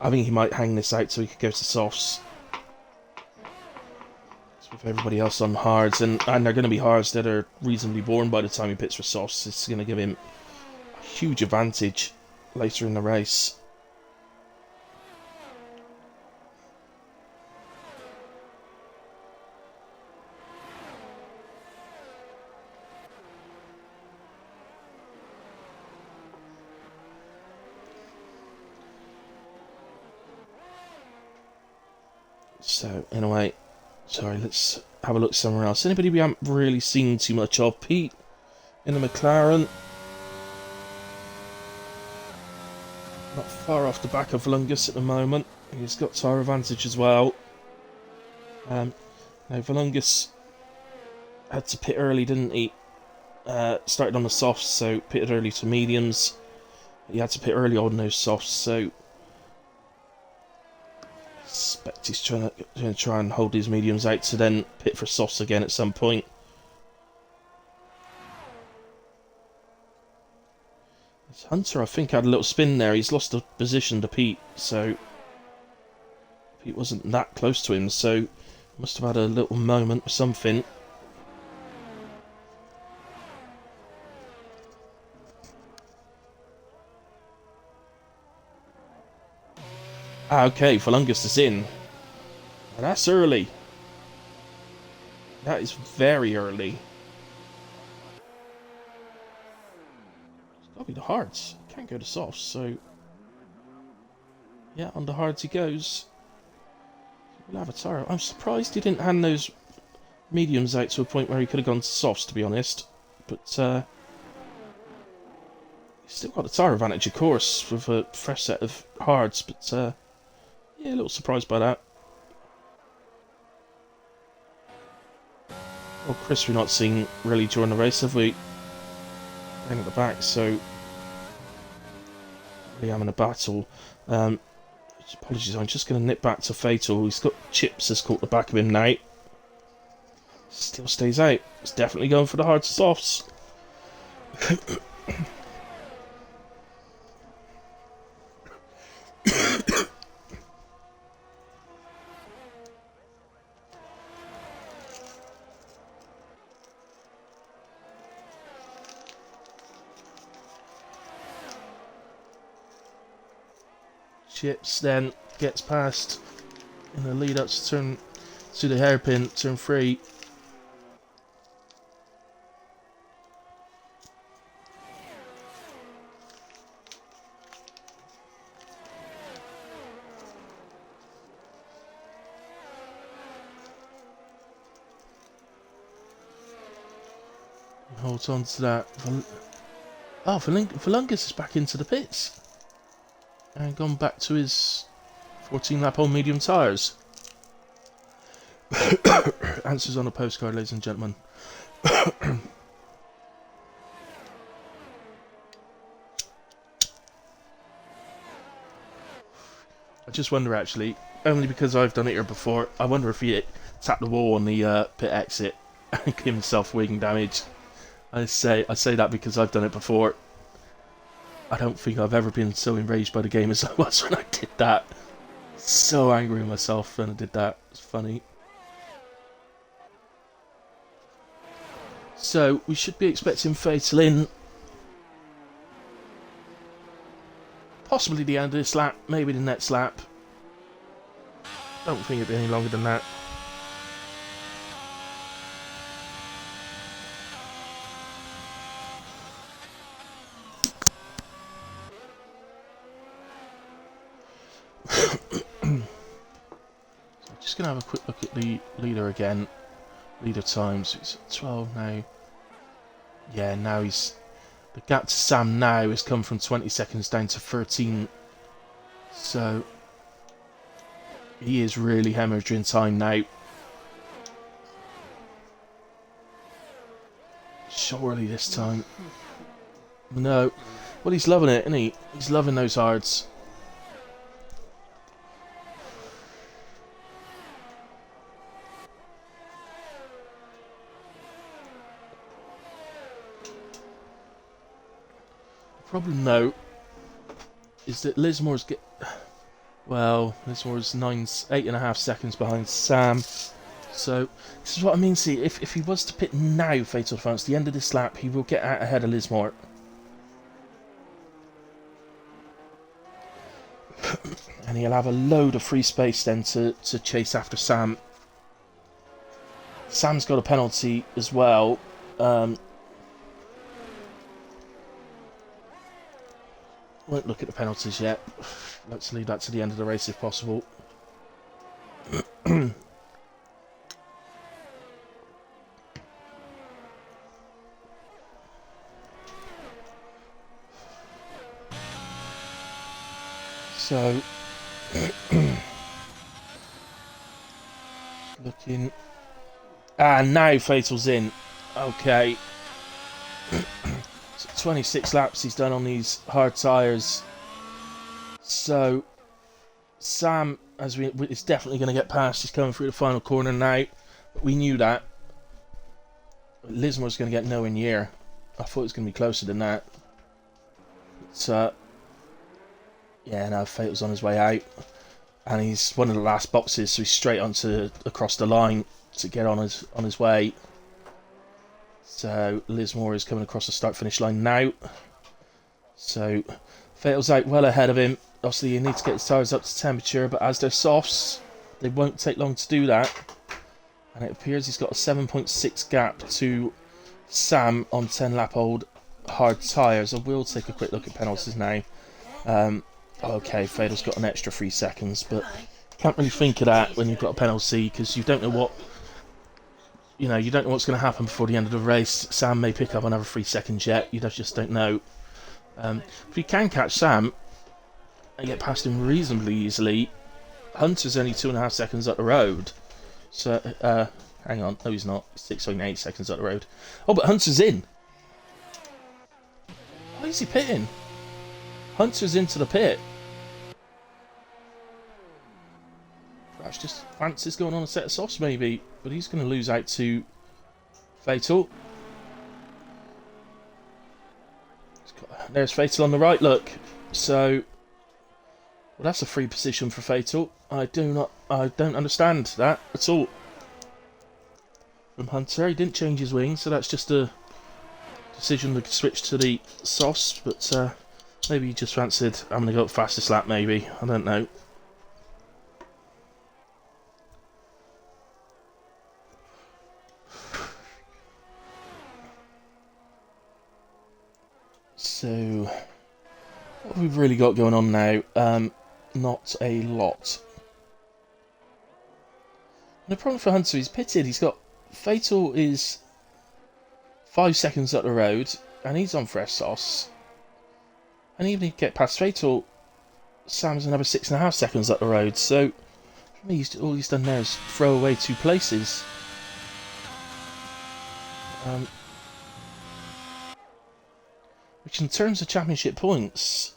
I think he might hang this out so he could go to softs. With everybody else on hards, and they're going to be hards that are reasonably born by the time he pits for softs. It's going to give him a huge advantage later in the race. So, anyway, sorry, let's have a look somewhere else. Anybody we haven't really seen too much of? Pete in the McLaren. Not far off the back of Volungus at the moment. He's got tyre advantage as well. Now, Volungus had to pit early, didn't he? Started on the softs, so pitted early to mediums. He had to pit early on those softs, so I suspect he's trying to try and hold his mediums out to then pit for softs again at some point. Hunter, I think, had a little spin there. He's lost the position to Pete, so Pete wasn't that close to him, so must have had a little moment or something. Okay, Volungus is in. Now that's early. That is very early. It's got to be the hards. Can't go to softs, so yeah, on the hards he goes. We'll have a tyre. I'm surprised he didn't hand those mediums out to a point where he could have gone to softs, to be honest. But he's still got a tyre advantage, of course, with a fresh set of hards. But yeah, a little surprised by that. Well, Chris, we've not seen really during the race, have we? Down at the back, so really having a battle. Apologies, I'm just going to nip back to Fatal. He's got Chips has caught the back of him now. Still stays out. He's definitely going for the hard softs. Chips then gets past in the lead up to the hairpin, turn 3. Holds on to that. Oh, Volungus is back into the pits. And gone back to his 14 lap on medium tyres. Answers on a postcard, ladies and gentlemen. I just wonder, actually, only because I've done it here before, I wonder if he tapped the wall on the pit exit and gave himself wing damage. I say that because I've done it before. I don't think I've ever been so enraged by the game as I was when I did that. So angry with myself when I did that. It's funny. So, we should be expecting Fatal in. Possibly the end of this lap, maybe the next lap. Don't think it'll be any longer than that. Just going to have a quick look at the leader again. Leader times. It's 12 now. Yeah, now he's... The gap to Sam now has come from 20 seconds down to 13. So... He is really hemorrhaging time now. Surely this time. No. Well, he's loving it, isn't he? He's loving those hards. Problem, though, is that Lismore's Lismore's 8.5 seconds behind Sam. So this is what I mean. See, if he was to pit now, Fatal Defiance, the end of this lap, he will get out ahead of Lismore. And he'll have a load of free space then to chase after Sam. Sam's got a penalty as well. Won't look at the penalties yet. Let's leave that to the end of the race if possible. So, looking... now Fatal's in. Okay. So 26 laps he's done on these hard tyres. So, Sam, is definitely going to get past. He's coming through the final corner now. But we knew that. Lismore's going to get nowhere near. I thought it was going to be closer than that. But, yeah, no, Fatal's on his way out. And he's one of the last boxes, so he's straight across the line to get on his way. So Lismore is coming across the start-finish line now. So Fatal's out well ahead of him. Obviously, he needs to get his tyres up to temperature, but as they're softs, they won't take long to do that. And it appears he's got a 7.6 gap to Sam on 10-lap-old hard tyres. I will take a quick look at penalties now. Okay, Fatal's got an extra 3 seconds, but you can't really think of that when you've got a penalty because you don't know what, you don't know what's going to happen before the end of the race. Sam may pick up another 3 seconds yet. You just don't know. If you can catch Sam and get past him reasonably easily, Hunter's only 2.5 seconds up the road. So, hang on, no, he's not. 6.8 seconds up the road. Oh, but Hunter's in. Why is he pitting? Hunter's into the pit. Perhaps just Francis going on a set of softs maybe, but he's going to lose out to Fatal. There's Fatal on the right, look. So, well, that's a free position for Fatal. I don't understand that at all. From Hunter, he didn't change his wings, so that's just a decision to switch to the softs, but maybe he just fancied I'm going to go up fastest lap maybe, I don't know. So, what have we really got going on now? Not a lot. And the problem for Hunter, he's pitted. He's got Fatal is 5 seconds up the road, and he's on fresh sauce. And even if he get past Fatal, Sam's another 6.5 seconds up the road. So, for me, all he's done there is throw away 2 places. Which in terms of championship points,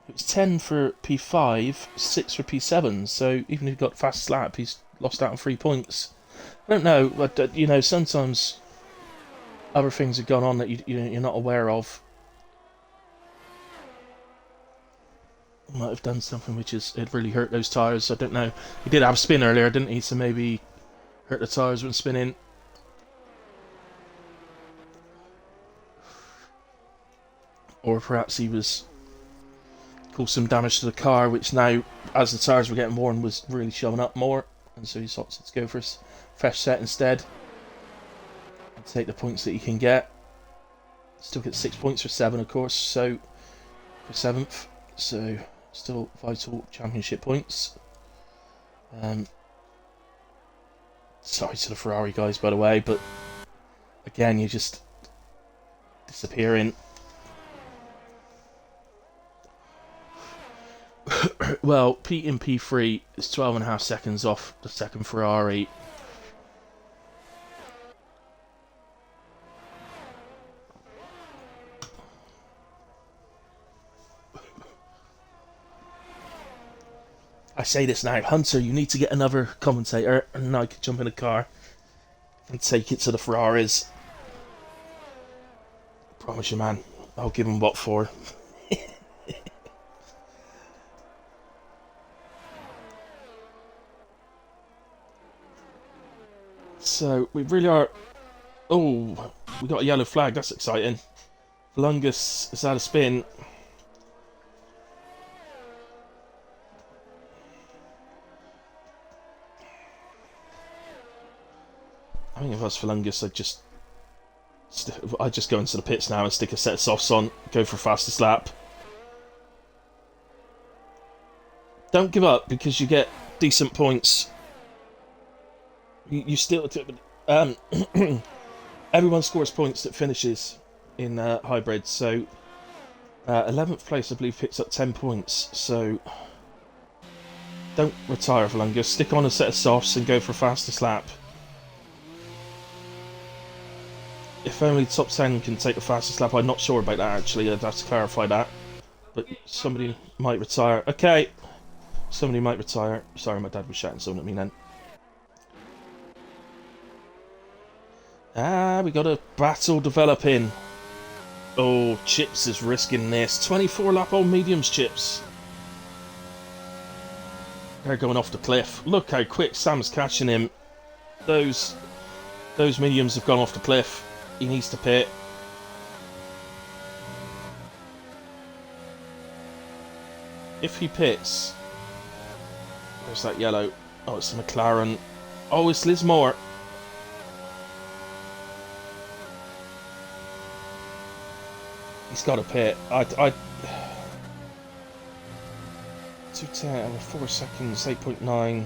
it was 10 for P5, 6 for P7, so even if he got fast lap, he's lost out on 3 points. I don't know, but sometimes other things have gone on that you're not aware of. He might have done something which it really hurt those tyres, I don't know. He did have a spin earlier, didn't he, so maybe hurt the tyres when spinning. Or perhaps he caused some damage to the car, which now, as the tyres were getting worn, was really showing up more. And so he's opted to go for a fresh set instead. And take the points that he can get. Still get 6 points for 7, of course, so for 7th. So still vital championship points. Sorry to the Ferrari guys, by the way, but again, you're just disappearing. Well, Pete in P3 is 12.5 seconds off the second Ferrari. I say this now, Hunter, you need to get another commentator, and I could jump in a car and take it to the Ferraris. I promise you, man, I'll give him what for. So we really are... Oh, we got a yellow flag. That's exciting. Valungus is out of spin. I think if I was Valungus, I'd just go into the pits now and stick a set of softs on. Go for fastest lap. Don't give up because you get decent points. You still... everyone scores points that finishes in hybrid, so 11th place I believe picks up 10 points, so don't retire Valungus. Stick on a set of softs and go for fastest lap. If only top 10 can take the fastest lap. I'm not sure about that actually, I'd have to clarify that. But somebody might retire. Okay, somebody might retire. Sorry, my dad was shouting something at me then. Ah, we got a battle developing. Oh, Chips is risking this. 24 lap old mediums, Chips. They're going off the cliff. Look how quick Sam's catching him. Those mediums have gone off the cliff. He needs to pit. If he pits... Where's that yellow? Oh, it's the McLaren. Oh, it's Lismore. He's got to pit. 2:10 over 4 seconds, 8.9.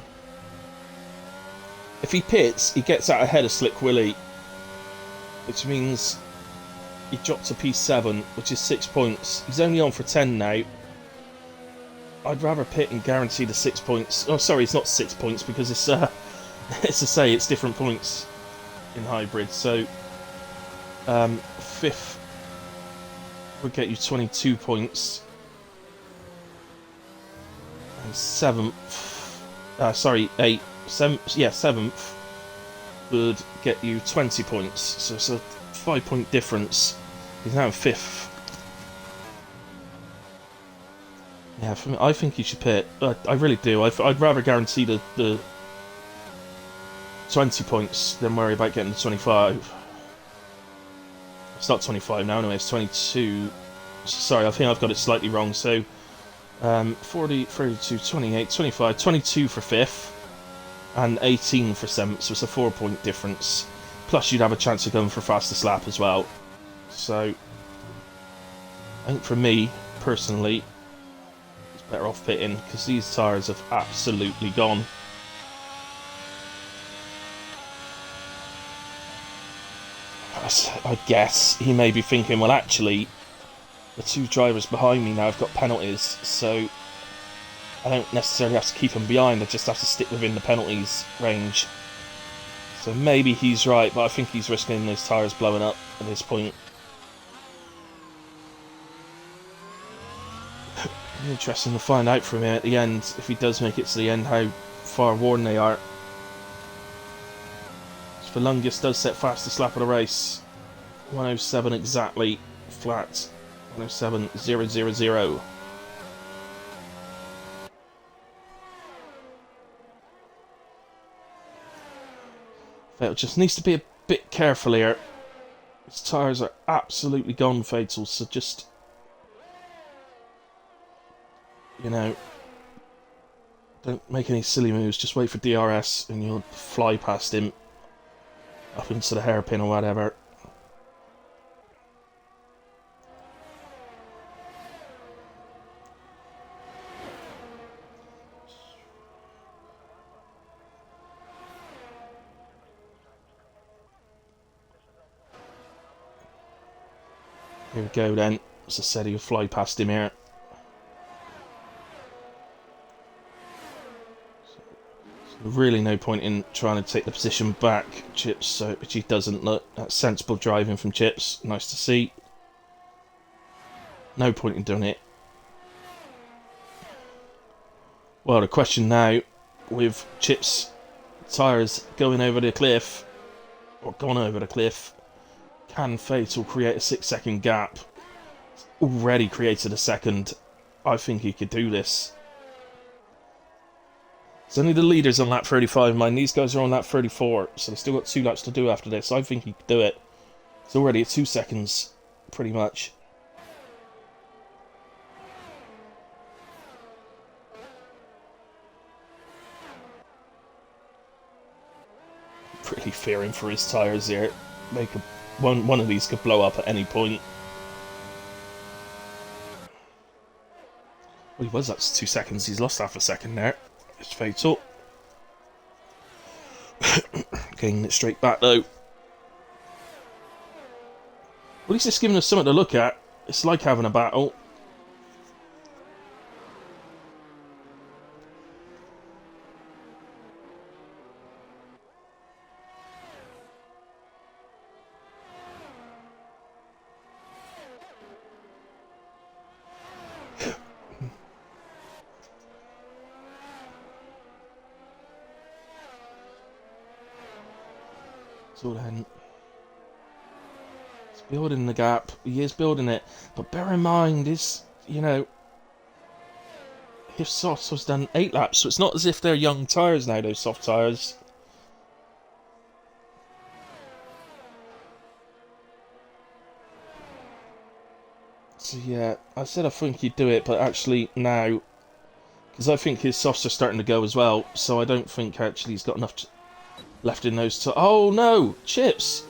If he pits, he gets out ahead of Slick Willy, which means he dropped to P7, which is 6 points. He's only on for 10 now. I'd rather pit and guarantee the 6 points. Oh, sorry, it's not 6 points because it's it's to say it's different points in hybrid. So 5th would get you 22 points, and 7th, sorry, 7th would get you 20 points. So it's a 5-point difference. He's now in 5th. Yeah, for me, I think he should pit. I really do. I'd rather guarantee the 20 points than worry about getting the 25. It's not 25 now, anyway, it's 22. Sorry, I think I've got it slightly wrong. So, 40, 32, 28, 25, 22 for 5th, and 18 for 7th, so it's a 4-point difference. Plus, you'd have a chance of going for fastest lap as well. So, I think for me, personally, it's better off pitting, because these tyres have absolutely gone. I guess he may be thinking, well, actually, the 2 drivers behind me now have got penalties, so I don't necessarily have to keep them behind, I just have to stick within the penalties range. So maybe he's right, but I think he's risking those tyres blowing up at this point. Interesting to find out from him at the end, if he does make it to the end, how far worn they are. Valungus does set fastest lap of the race. 107 exactly, flat. 107.000. Fatal just needs to be a bit careful here. His tyres are absolutely gone, Fatal, so just, you know, don't make any silly moves, just wait for DRS and you'll fly past him up into the hairpin or whatever. Here we go then. As I said, he'll fly past him here. Really no point in trying to take the position back, Chips, so which he doesn't. Look, that's sensible driving from Chips. Nice to see. No point in doing it. Well, the question now, with Chips' tyres going over the cliff, or gone over the cliff, can Fatal create a 6-second gap? It's already created a second. I think he could do this. It's only the leaders on lap 35, mind. These guys are on lap 34, so they've still got 2 laps to do after this. I think he could do it. It's already at 2 seconds, pretty much. Really fearing for his tyres here. One of these could blow up at any point. Well, he was up to 2 seconds. He's lost half a second there. It's fatal. Getting it straight back though. Well, he's just giving us something to look at. It's like having a battle. So then, he's building the gap. He is building it, but bear in mind, his softs was done 8 laps, so it's not as if they're young tyres now. Those soft tyres. So yeah, I said I think he'd do it, but actually now, because I think his softs are starting to go as well, so I don't think actually he's got enough left in those. Oh no, chips!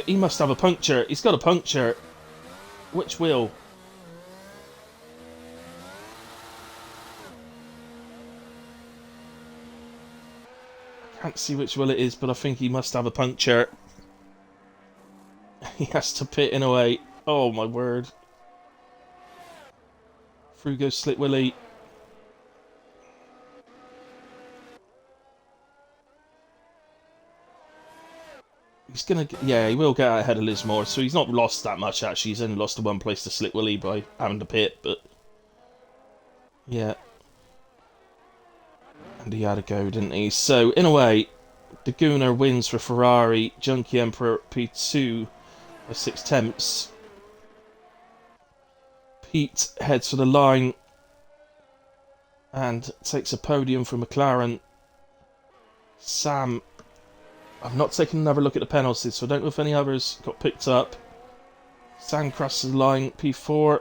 He must have a puncture. He's got a puncture. Which wheel? I can't see which wheel it is, but I think he must have a puncture. He has to pit in a way. Oh my word. Through goes Slick Willy. He's gonna, yeah, he will get out ahead of Lismore, so he's not lost that much actually. He's only lost to 1 place to Slick Willy by having to pit, but yeah. And he had a go, didn't he? So, in a way, the Gooner wins for Ferrari, Junkie Emperor P2 by 6 tenths. Pete heads for the line and takes a podium for McLaren. Sam, I've not taken another look at the penalties, so I don't know if any others got picked up. Sam crosses the line, P4,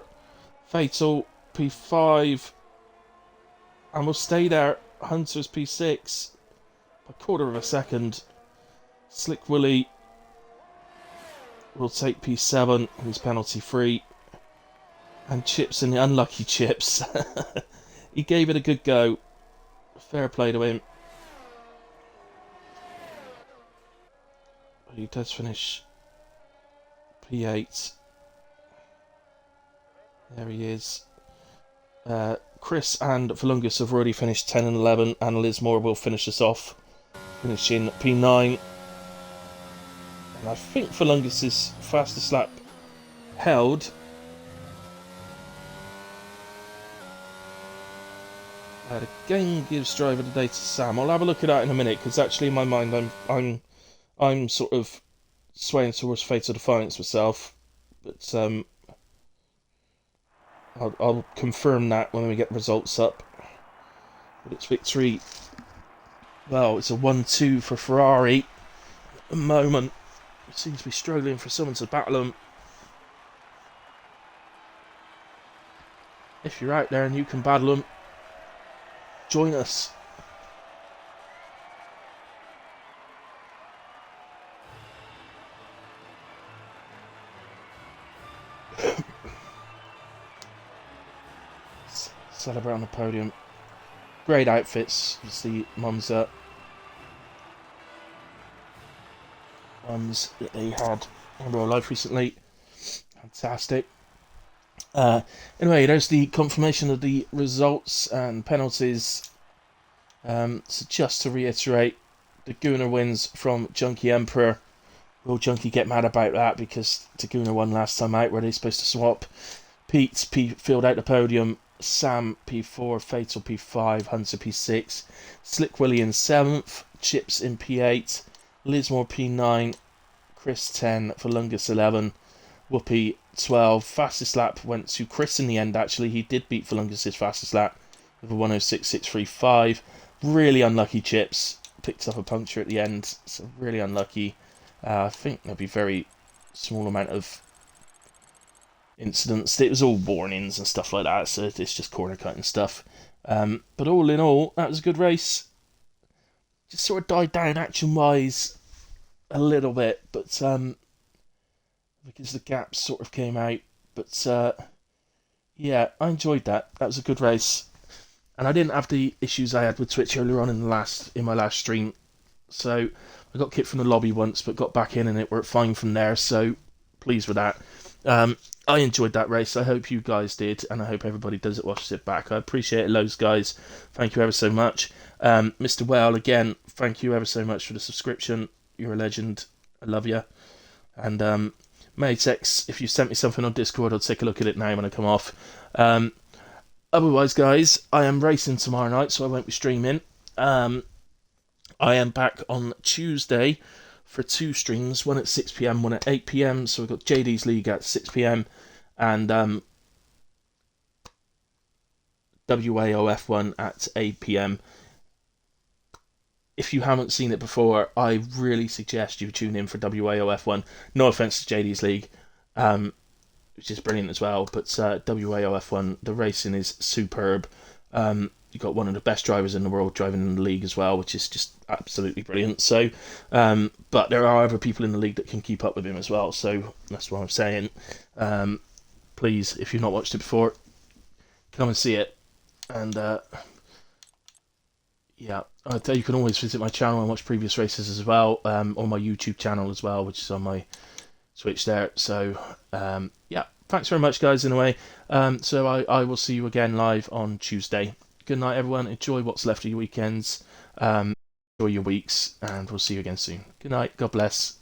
Fatal, P5, and will stay there. Hunter's P6 by a quarter of a second. Slick Willy will take P7, he's penalty free. And Chips, and the unlucky Chips. He gave it a good go. Fair play to him. He does finish P8. There he is. Chris and Volungus have already finished 10 and 11, and Lismore will finish us off, finishing P9. And I think Volungus's fastest lap held. The game gives driver of the day to Sam. I'll have a look at that in a minute, because actually in my mind I'm sort of swaying towards Fatal Defiance myself, but I'll confirm that when we get the results up. But it's victory. Well, it's a 1-2 for Ferrari. At the moment, it seems to be struggling for someone to battle them. If you're out there and you can battle them, join us. Celebrate on the podium. Great outfits. You see Monza ones that they had in real life recently. Fantastic. Anyway, there's the confirmation of the results and penalties. So just to reiterate, the Gooner wins from Junkie Emperor. Will Junkie get mad about that because the Gooner won last time out? Were they supposed to swap? Pete filled out the podium. Sam P4, Fatal P5, Hunter P6, Slick Willy in 7th, Chips in P8, Lismore P9, Chris 10, Volungus 11, Whoopi 12. Fastest lap went to Chris in the end, actually. He did beat Volungus's fastest lap. with a 106.635. Really unlucky chips. Picked up a puncture at the end, so really unlucky. I think there'll be very small amount of incidents. It was all warnings and stuff like that, so it's just corner cutting stuff. But all in all, that was a good race. Just sort of died down action-wise a little bit, but because the gaps sort of came out. But yeah, I enjoyed that. That was a good race, and I didn't have the issues I had with Twitch earlier on in my last stream. So I got kicked from the lobby once, but got back in and it worked fine from there. So pleased with that. I enjoyed that race. I hope you guys did, and I hope everybody does it watches it back. I appreciate it loads, guys. Thank you ever so much. Mr. Well, again, thank you ever so much for the subscription. You're a legend. I love you. And Matex, if you sent me something on Discord, I'll take a look at it now when I come off. Otherwise, guys, I am racing tomorrow night, so I won't be streaming. I am back on Tuesday for 2 streams, one at 6 PM, one at 8 PM. So we've got JD's League at 6 PM and WAOF1 at 8 PM. If you haven't seen it before, I really suggest you tune in for WAOF1. No offense to JD's League, which is brilliant as well, but WAOF1, the racing is superb. You've got one of the best drivers in the world driving in the league as well, which is just absolutely brilliant. So, but there are other people in the league that can keep up with him as well. So that's what I'm saying. Please, if you've not watched it before, come and see it. And yeah, you can always visit my channel and watch previous races as well, on my YouTube channel as well, which is on my Switch there. So yeah, thanks very much, guys. Anyway, so I will see you again live on Tuesday. Good night, everyone. Enjoy what's left of your weekends. Enjoy your weeks, and we'll see you again soon. Good night. God bless.